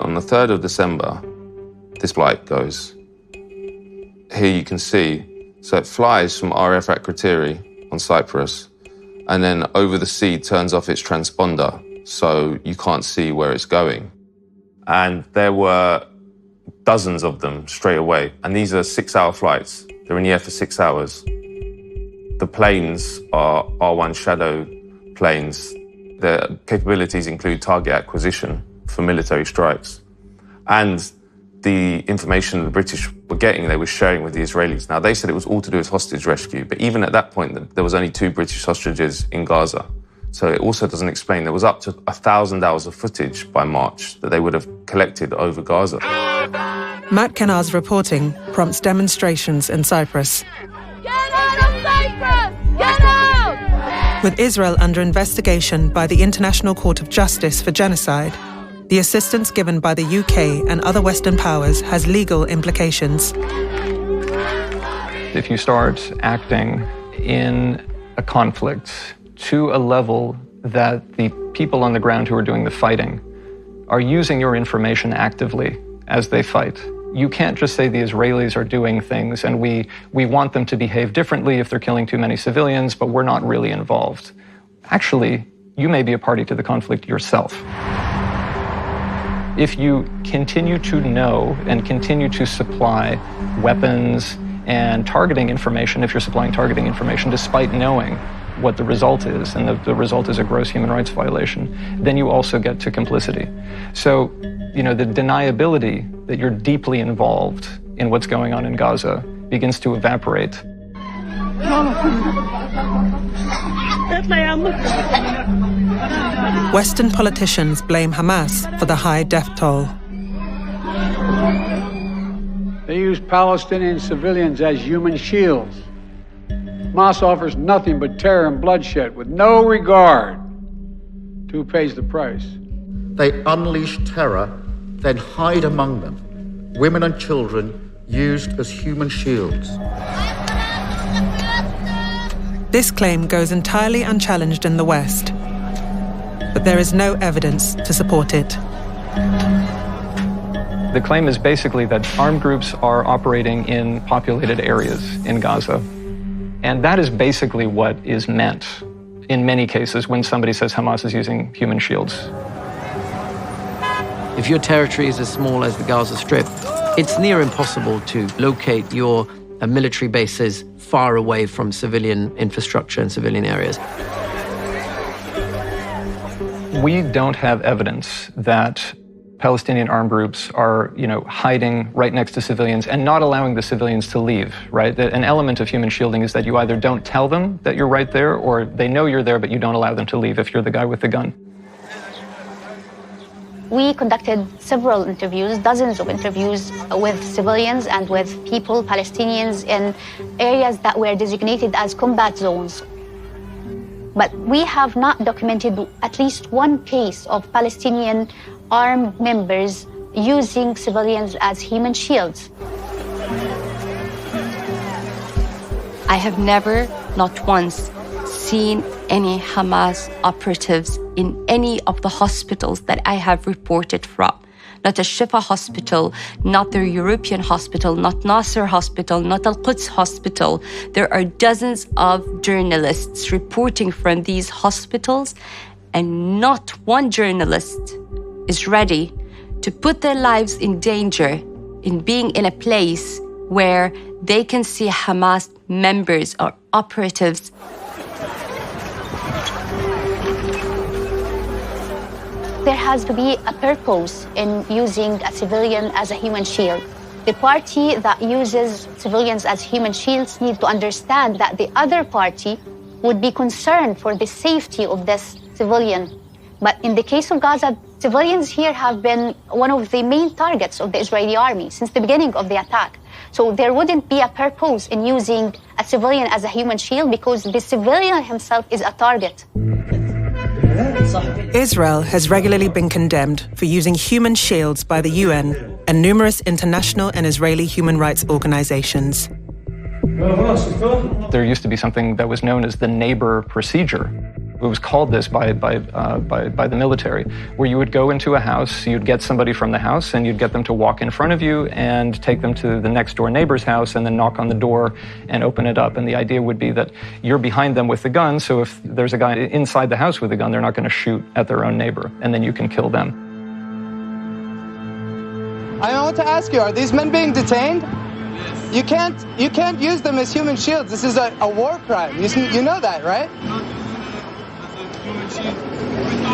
On the 3rd of December, this flight goes. Here you can see, so it flies from RAF Akrotiri on Cyprus, and then over the sea turns off its transponder, so you can't see where it's going. And there were dozens of them straight away, and these are 6-hour flights. They're in the air for 6 hours. The planes are R1 Shadow planes. Their capabilities include target acquisition for military strikes. And the information the British were getting, they were sharing with the Israelis. Now, they said it was all to do with hostage rescue, but even at that point, there was only 2 British hostages in Gaza. So it also doesn't explain, there was up to 1,000 hours of footage by March that they would have collected over Gaza. Matt Kennar's reporting prompts demonstrations in Cyprus. Get out of Cyprus! Get out! With Israel under investigation by the International Court of Justice for genocide, the assistance given by the UK and other Western powers has legal implications. If you start acting in a conflict to a level that the people on the ground who are doing the fighting are using your information actively as they fight, you can't just say the Israelis are doing things and we want them to behave differently if they're killing too many civilians, but we're not really involved. Actually, you may be a party to the conflict yourself. If you continue to know and continue to supply weapons and targeting information, if you're supplying targeting information despite knowing what the result is, and the result is a gross human rights violation, then you also get to complicity. So, the deniability that you're deeply involved in what's going on in Gaza begins to evaporate. Western politicians blame Hamas for the high death toll. They use Palestinian civilians as human shields. Hamas offers nothing but terror and bloodshed with no regard to who pays the price. They unleash terror, then hide among them women and children used as human shields. This claim goes entirely unchallenged in the West, but there is no evidence to support it. The claim is basically that armed groups are operating in populated areas in Gaza. And that is basically what is meant in many cases when somebody says Hamas is using human shields. If your territory is as small as the Gaza Strip, it's near impossible to locate your military bases far away from civilian infrastructure and civilian areas. We don't have evidence that Palestinian armed groups are, hiding right next to civilians and not allowing the civilians to leave, right? An element of human shielding is that you either don't tell them that you're right there, or they know you're there, but you don't allow them to leave if you're the guy with the gun. We conducted several interviews, dozens of interviews with civilians and with people, Palestinians, in areas that were designated as combat zones. But we have not documented at least one case of Palestinian armed members using civilians as human shields. I have never, not once, seen any Hamas operatives in any of the hospitals that I have reported from. Not a Shifa hospital, not the European hospital, not Nasser hospital, not Al-Quds hospital. There are dozens of journalists reporting from these hospitals, and not one journalist is ready to put their lives in danger in being in a place where they can see Hamas members or operatives. There has to be a purpose in using a civilian as a human shield. The party that uses civilians as human shields needs to understand that the other party would be concerned for the safety of this civilian. But in the case of Gaza, civilians here have been one of the main targets of the Israeli army since the beginning of the attack. So there wouldn't be a purpose in using a civilian as a human shield because the civilian himself is a target. Israel has regularly been condemned for using human shields by the UN and numerous international and Israeli human rights organizations. There used to be something that was known as the neighbor procedure. It was called this by the military, where you would go into a house, you'd get somebody from the house, and you'd get them to walk in front of you and take them to the next door neighbor's house and then knock on the door and open it up. And the idea would be that you're behind them with the gun, so if there's a guy inside the house with a gun, they're not going to shoot at their own neighbor, and then you can kill them. I want to ask you, are these men being detained? You can't use them as human shields. This is a war crime. You know that, right?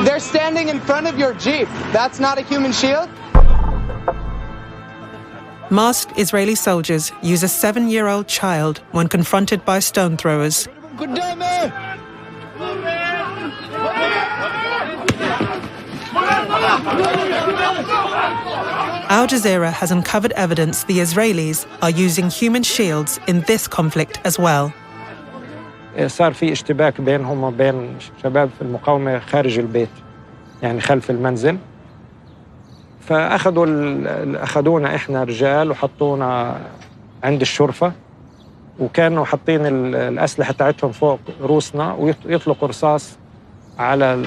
They're standing in front of your Jeep. That's not a human shield? Masked Israeli soldiers use a 7-year-old child when confronted by stone throwers. Al Jazeera has uncovered evidence the Israelis are using human shields in this conflict as well. صار في اشتباك بينهم وبين شباب في المقاومة خارج البيت، يعني خلف المنزل. فأخذونا إحنا رجال وحطونا عند الشرفة، وكانوا حاطين الأسلحة تاعتهم فوق روسنا ويطلقوا رصاص على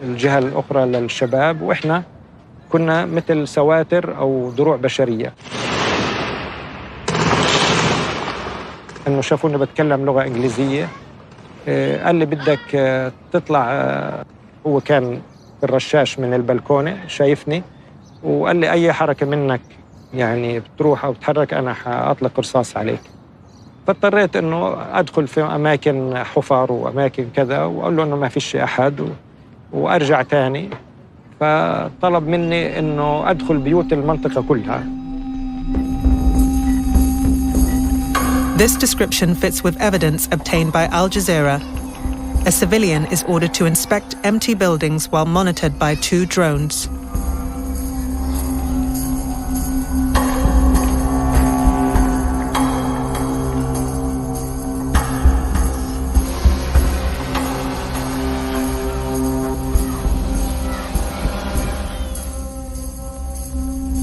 الجهة الأخرى للشباب، وإحنا كنا مثل سواتر أو دروع بشرية. إنه شافوني بتكلم لغة إنجليزية، قال لي بدك تطلع. هو كان الرشاش من البلكونة شايفني، وقال لي أي حركة منك يعني بتروح أو بتحرك أنا حأطلق رصاص عليك. فاضطريت إنه أدخل في أماكن حفر وأماكن كذا وأقول له إنه ما فيش أحد وأرجع تاني. فطلب مني إنه أدخل بيوت المنطقة كلها. This description fits with evidence obtained by Al Jazeera. A civilian is ordered to inspect empty buildings while monitored by 2 drones.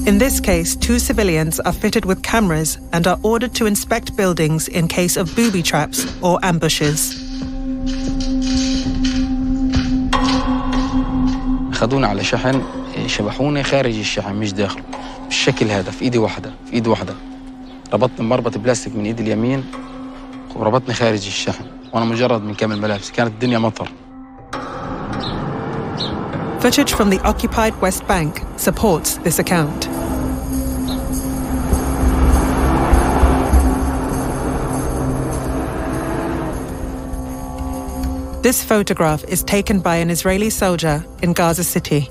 In this case, 2 civilians are fitted with cameras and are ordered to inspect buildings in case of booby traps or ambushes. خدونا على شحن شبحوني خارج الشحن مش داخله بالشكل هذا في ايدي واحدة ربطني مربط بلاستيك من ايدي اليمين وربطني خارج الشحن وانا مجرد من كامل ملابسي كانت الدنيا مطر. Footage from the occupied West Bank supports this account. This photograph is taken by an Israeli soldier in Gaza City.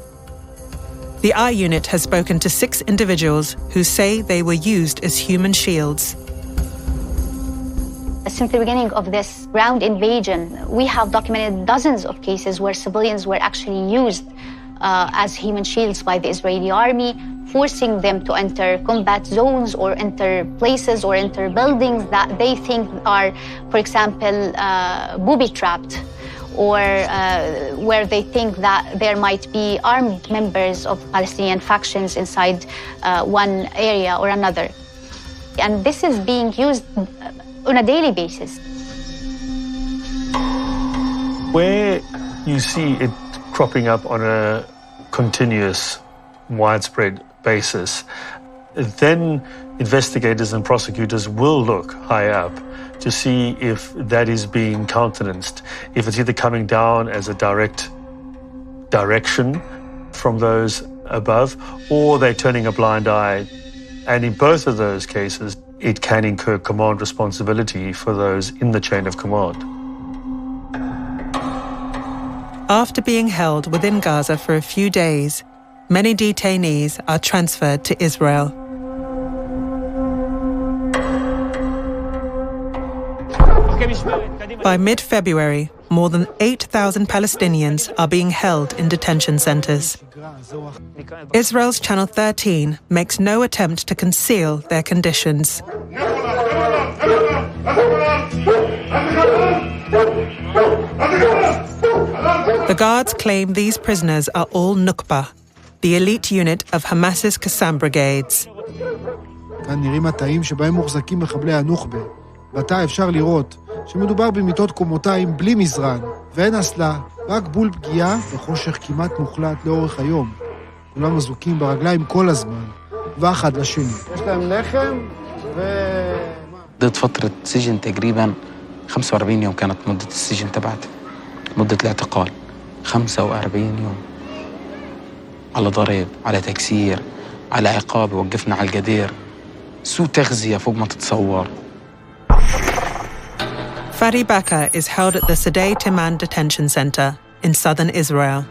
The I unit has spoken to 6 individuals who say they were used as human shields. Since the beginning of this ground invasion, we have documented dozens of cases where civilians were actually used as human shields by the Israeli army, forcing them to enter combat zones or enter places or enter buildings that they think are, for example, booby-trapped, or where they think that there might be armed members of Palestinian factions inside one area or another. And this is being used on a daily basis. Where you see it cropping up on a continuous, widespread basis, then investigators and prosecutors will look high up to see if that is being countenanced, if it's either coming down as a direct direction from those above, or they're turning a blind eye. And in both of those cases, it can incur command responsibility for those in the chain of command. After being held within Gaza for a few days, many detainees are transferred to Israel. By mid-February, more than 8,000 Palestinians are being held in detention centres. Israel's Channel 13 makes no attempt to conceal their conditions. The guards claim these prisoners are all Nukba, the elite unit of Hamas's Qassam brigades. כאן נראים התאים שבהם מוחזקים מחבלי הנוח'בה. בתא אפשר לראות שמדובר במיטות קומותיים בלי מזרן, ואין אסלה, רק בול פגיעה וחושך כמעט מוחלט לאורך היום. כולם מזוקים ברגליים כל הזמן, ואחד לשני. יש להם לחם ضد فترة سجن تقريبا 45 يوم كانت مدة السجن تبعتي، مدة الاعتقال 45 يوم، على ضرب، على تكسير، على عقاب، وقفنا على القدير، سوء تغذية فوق ما تتصور. Fadi Bakr is held at the Sdei Timan Detention Center in southern Israel.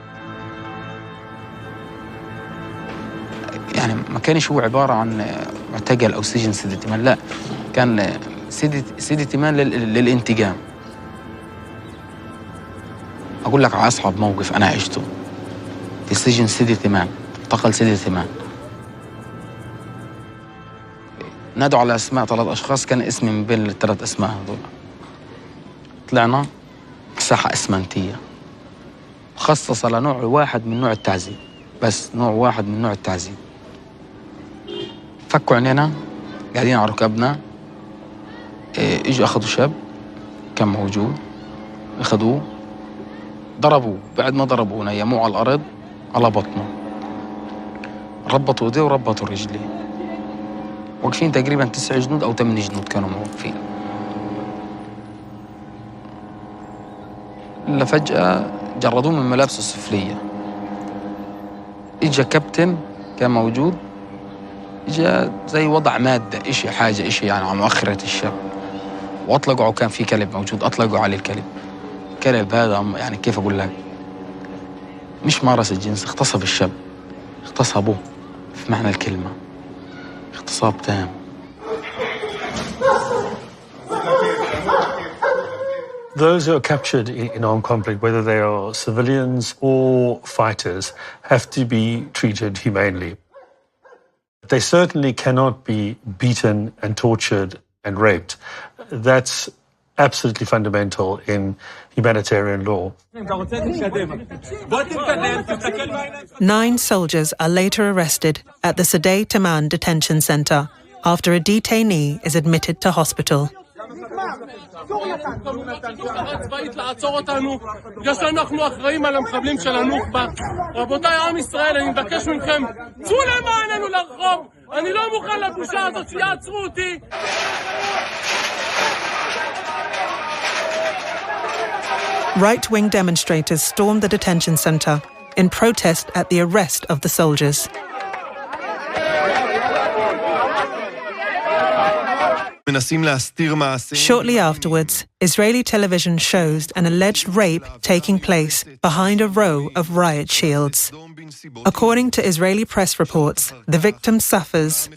يعني ما كانش هو عبارة عن معتقل أو سجن سيدي تيمان، لا، كان سيدي تيمان للانتقام. أقول لك على أصعب موقف أنا عشته في سجن سيدي تيمان، معتقل سيدي تيمان. نادوا على أسماء 3 أشخاص، كان اسمي من بين ال3 أسماء هذول. طلعنا ساحة إسمنتية مخصصة لنوع واحد من نوع التعذيب، بس نوع واحد من نوع التعذيب. فكوا عينينا قاعدين على ركبنا، اجوا أخذوا شاب كان موجود، أخذوه ضربوه، بعد ما ضربونا يموه على الأرض على بطنه، ربطوا ايديه وربطوا رجليه. واقفين تقريبا 9 جنود أو 8 جنود كانوا موقفين. إلا فجأة جردوه من ملابسه السفلية. إجا كابتن كان موجود، إجا زي وضع مادة، إشي حاجة، إشي يعني على مؤخرة الشاب، وأطلقوا، كان في كلب موجود، أطلقوا عليه الكلب. الكلب هذا يعني كيف أقول لك، مش مارس الجنس، اغتصب الشاب، اغتصبوه في معنى الكلمة، اغتصاب تام. Those who are captured in armed conflict, whether they are civilians or fighters, have to be treated humanely. They certainly cannot be beaten and tortured and raped. That's absolutely fundamental in humanitarian law. 9 soldiers are later arrested at the Sdei Taman detention center after a detainee is admitted to hospital. Right-wing demonstrators stormed the detention center in protest at the arrest of the soldiers. Shortly afterwards, Israeli television shows an alleged rape taking place behind a row of riot shields. According to Israeli press reports, the victim suffers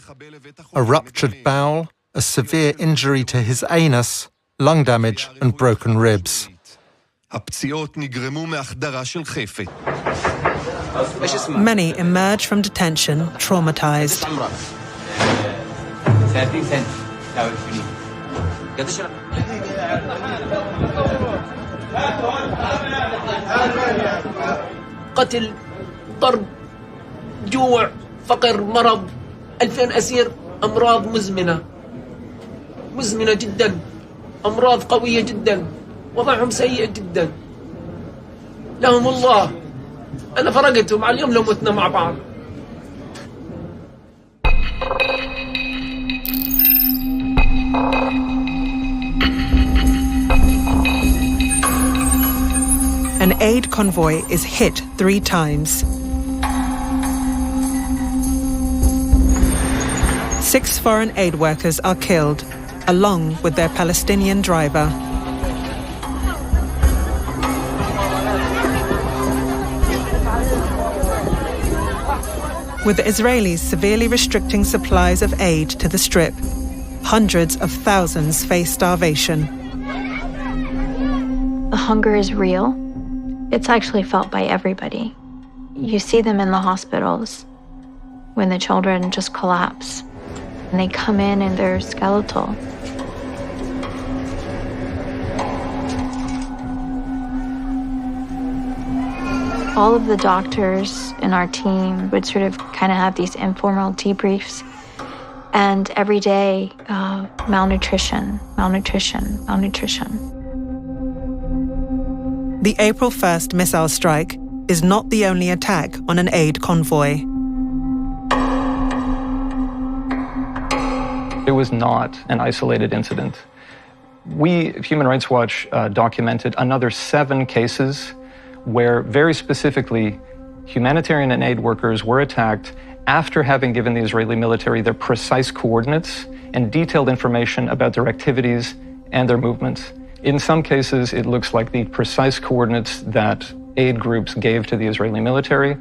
a ruptured bowel, a severe injury to his anus, lung damage and broken ribs. Many emerge from detention traumatized. قتل، ضرب، جوع، فقر، مرض، 2000 أسير، أمراض مزمنة جدا، أمراض قوية جدا، وضعهم سيء جدا. لهم الله، أنا فرقتهم على اليوم لو متنا مع بعض. An aid convoy is hit 3 times. 6 foreign aid workers are killed, along with their Palestinian driver. With the Israelis severely restricting supplies of aid to the Strip, hundreds of thousands face starvation. The hunger is real. It's actually felt by everybody. You see them in the hospitals when the children just collapse and they come in and they're skeletal. All of the doctors in our team would sort of kind of have these informal debriefs. And every day, malnutrition. The April 1st missile strike is not the only attack on an aid convoy. It was not an isolated incident. We, Human Rights Watch, documented another 7 cases where very specifically humanitarian and aid workers were attacked after having given the Israeli military their precise coordinates and detailed information about their activities and their movements. In some cases, it looks like the precise coordinates that aid groups gave to the Israeli military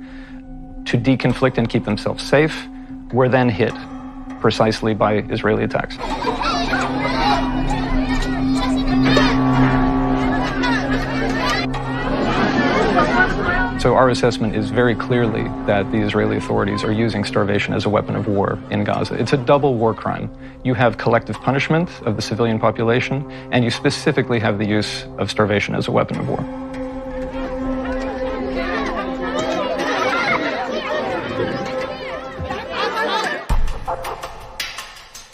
to deconflict and keep themselves safe were then hit precisely by Israeli attacks. So our assessment is very clearly that the Israeli authorities are using starvation as a weapon of war in Gaza. It's a double war crime. You have collective punishment of the civilian population, and you specifically have the use of starvation as a weapon of war.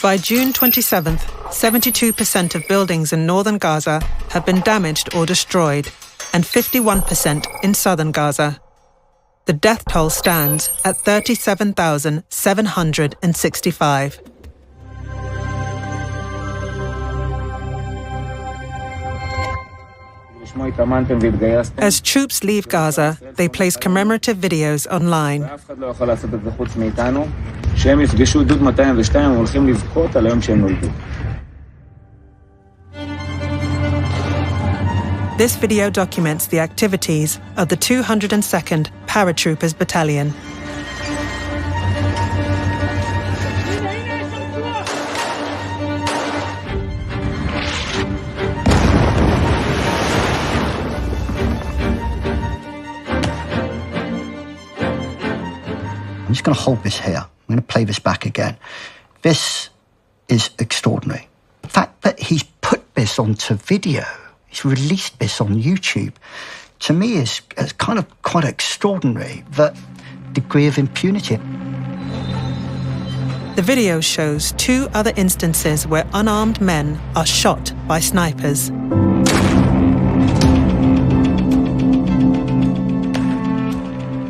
By June 27th, 72% of buildings in northern Gaza have been damaged or destroyed, and 51% in southern Gaza. The death toll stands at 37,765. As troops leave Gaza, they place commemorative videos online. This video documents the activities of the 202nd Paratroopers Battalion. just going to hold this here. I'm going to play this back again. This is extraordinary. The fact that he's put this onto video, he's released this on YouTube, to me is kind of quite extraordinary, that degree of impunity. The video shows 2 other instances where unarmed men are shot by snipers.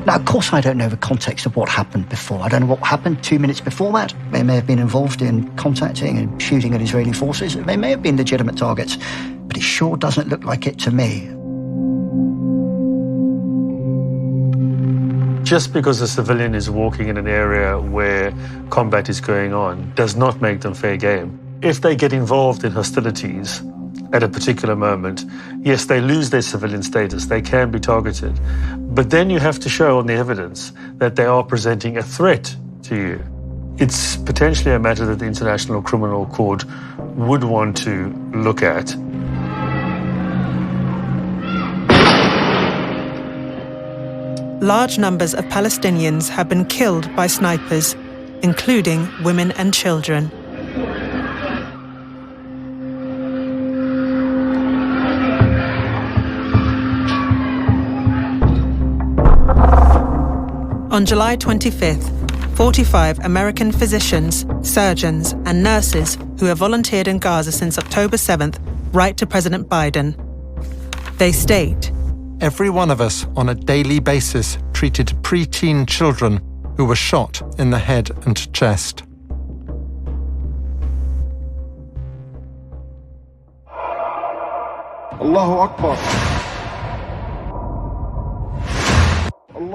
Now, of course, I don't know the context of what happened before. I don't know what happened 2 minutes before that. They may have been involved in contacting and shooting at Israeli forces. They may have been legitimate targets, but it sure doesn't look like it to me. Just because a civilian is walking in an area where combat is going on does not make them fair game. If they get involved in hostilities at a particular moment, yes, they lose their civilian status, they can be targeted. But then you have to show on the evidence that they are presenting a threat to you. It's potentially a matter that the International Criminal Court would want to look at. Large numbers of Palestinians have been killed by snipers, including women and children. On July 25th, 45 American physicians, surgeons, and nurses who have volunteered in Gaza since October 7th write to President Biden. They state, "Every one of us on a daily basis treated preteen children who were shot in the head and chest." Allahu Akbar.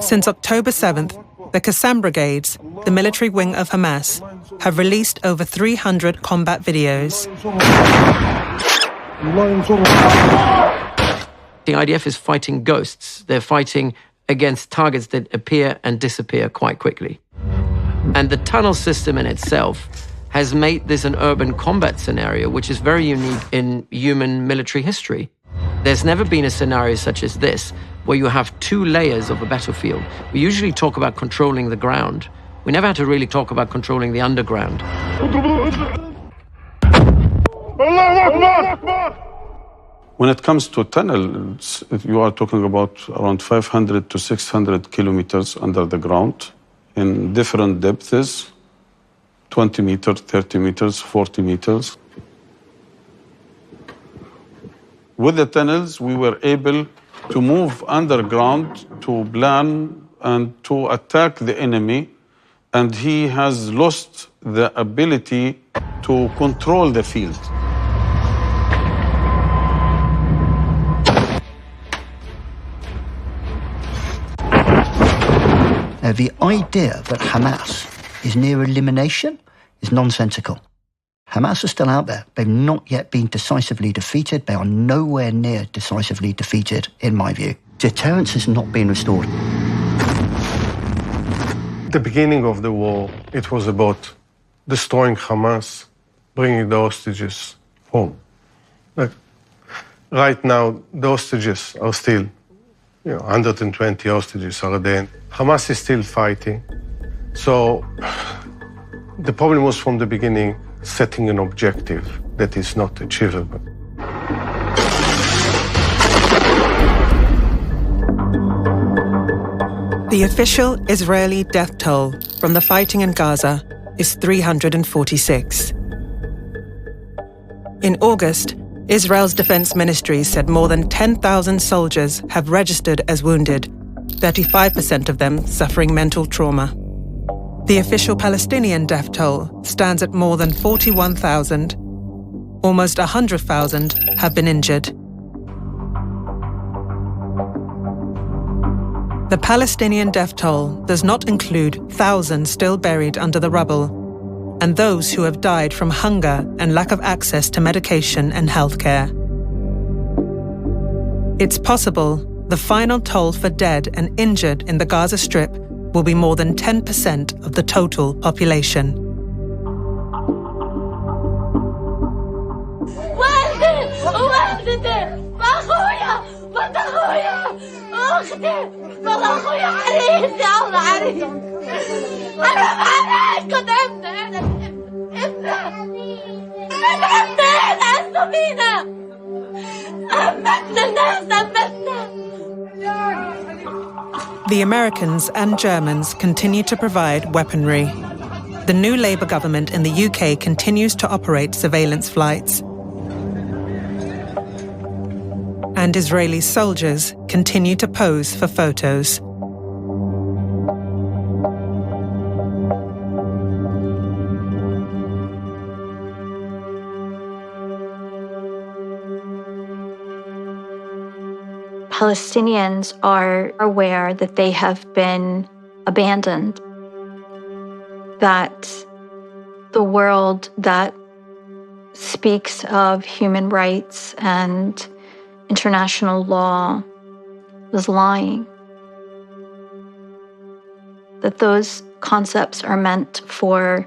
Since October 7th, the Qassam Brigades, the military wing of Hamas, have released over 300 combat videos. The IDF is fighting ghosts. They're fighting against targets that appear and disappear quite quickly. And the tunnel system in itself has made this an urban combat scenario, which is very unique in human military history. There's never been a scenario such as this, where you have 2 layers of a battlefield. We usually talk about controlling the ground. We never had to really talk about controlling the underground. When it comes to tunnels, you are talking about around 500 to 600 kilometers under the ground in different depths, 20 meters, 30 meters, 40 meters. With the tunnels, we were able to move underground to plan and to attack the enemy, and he has lost the ability to control the field. Now, the idea that Hamas is near elimination is nonsensical. Hamas are still out there. They've not yet been decisively defeated. They are nowhere near decisively defeated, in my view. Deterrence has not been restored. At the beginning of the war, it was about destroying Hamas, bringing the hostages home. Like, right now, the hostages are still, 120 hostages are there. Hamas is still fighting. So the problem was from the beginning setting an objective that is not achievable. The official Israeli death toll from the fighting in Gaza is 346. In August, Israel's defense ministry said more than 10,000 soldiers have registered as wounded, 35% of them suffering mental trauma. The official Palestinian death toll stands at more than 41,000. Almost 100,000 have been injured. The Palestinian death toll does not include thousands still buried under the rubble, and those who have died from hunger and lack of access to medication and healthcare. It's possible the final toll for dead and injured in the Gaza Strip will be more than 10% of the total population. أختي والله أخوي عريس يا الله عريس أنا عريس كنت ابني لست فينا أمتنا الناس أمتنا. The Americans and Germans continue to provide weaponry. The new Labour government in the UK continues to operate surveillance flights. And Israeli soldiers continue to pose for photos. Palestinians are aware that they have been abandoned, that the world that speaks of human rights and international law was lying, that those concepts are meant for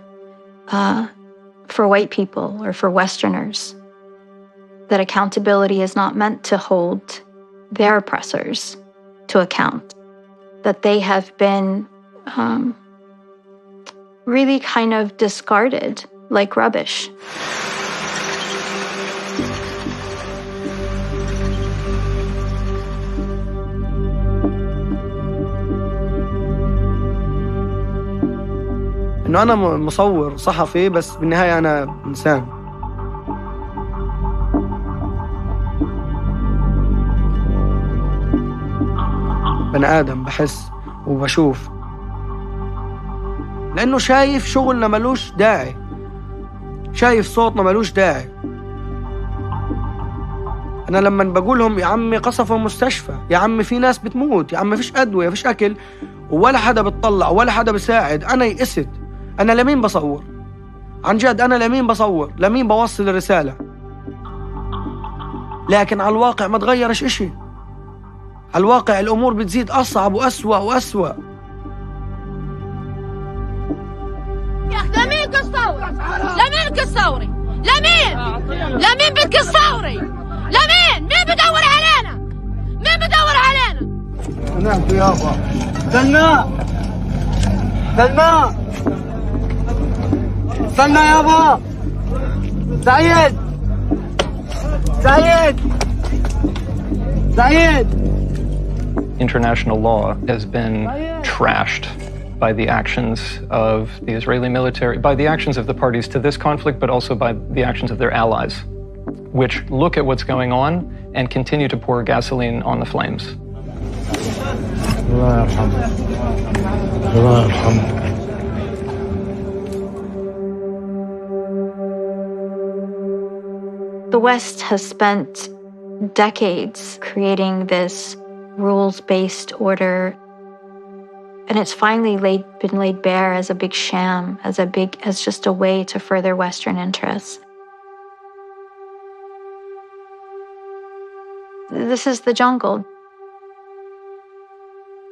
white people or for Westerners, that accountability is not meant to hold their oppressors to account, that they have been really kind of discarded like rubbish. إنه أنا مصور صحفي بس بالنهاية أنا إنسان. بني آدم بحس وبشوف، لأنه شايف شغلنا ملوش داعي، شايف صوتنا ملوش داعي. أنا لما بقولهم يا عمي قصفوا مستشفى، يا عمي في ناس بتموت، يا عمي فيش أدوية فيش أكل، ولا حدا بتطلع ولا حدا بيساعد، أنا يئست. أنا لمين بصور؟ عن جد أنا لمين بصور؟ لمين بوصل الرسالة؟ لكن على الواقع ما تغيرش إشي. على الواقع الأمور بتزيد أصعب وأسوأ وأسوأ. يا أخي لمين كالثوري؟ لمين كالثوري؟ لمين بدك الثوري؟ مين بدور علينا؟ مين بدور علينا؟ سمعت يابا. استنى يابا. سعيد. International law has been trashed by the actions of the Israeli military, by the actions of the parties to this conflict, but also by the actions of their allies, which look at what's going on and continue to pour gasoline on the flames. The West has spent decades creating this rules-based order, and it's finally been laid bare as a big sham, as just a way to further Western interests. This is the jungle.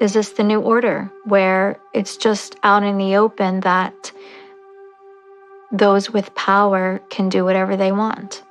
Is this the new order, where it's just out in the open that those with power can do whatever they want?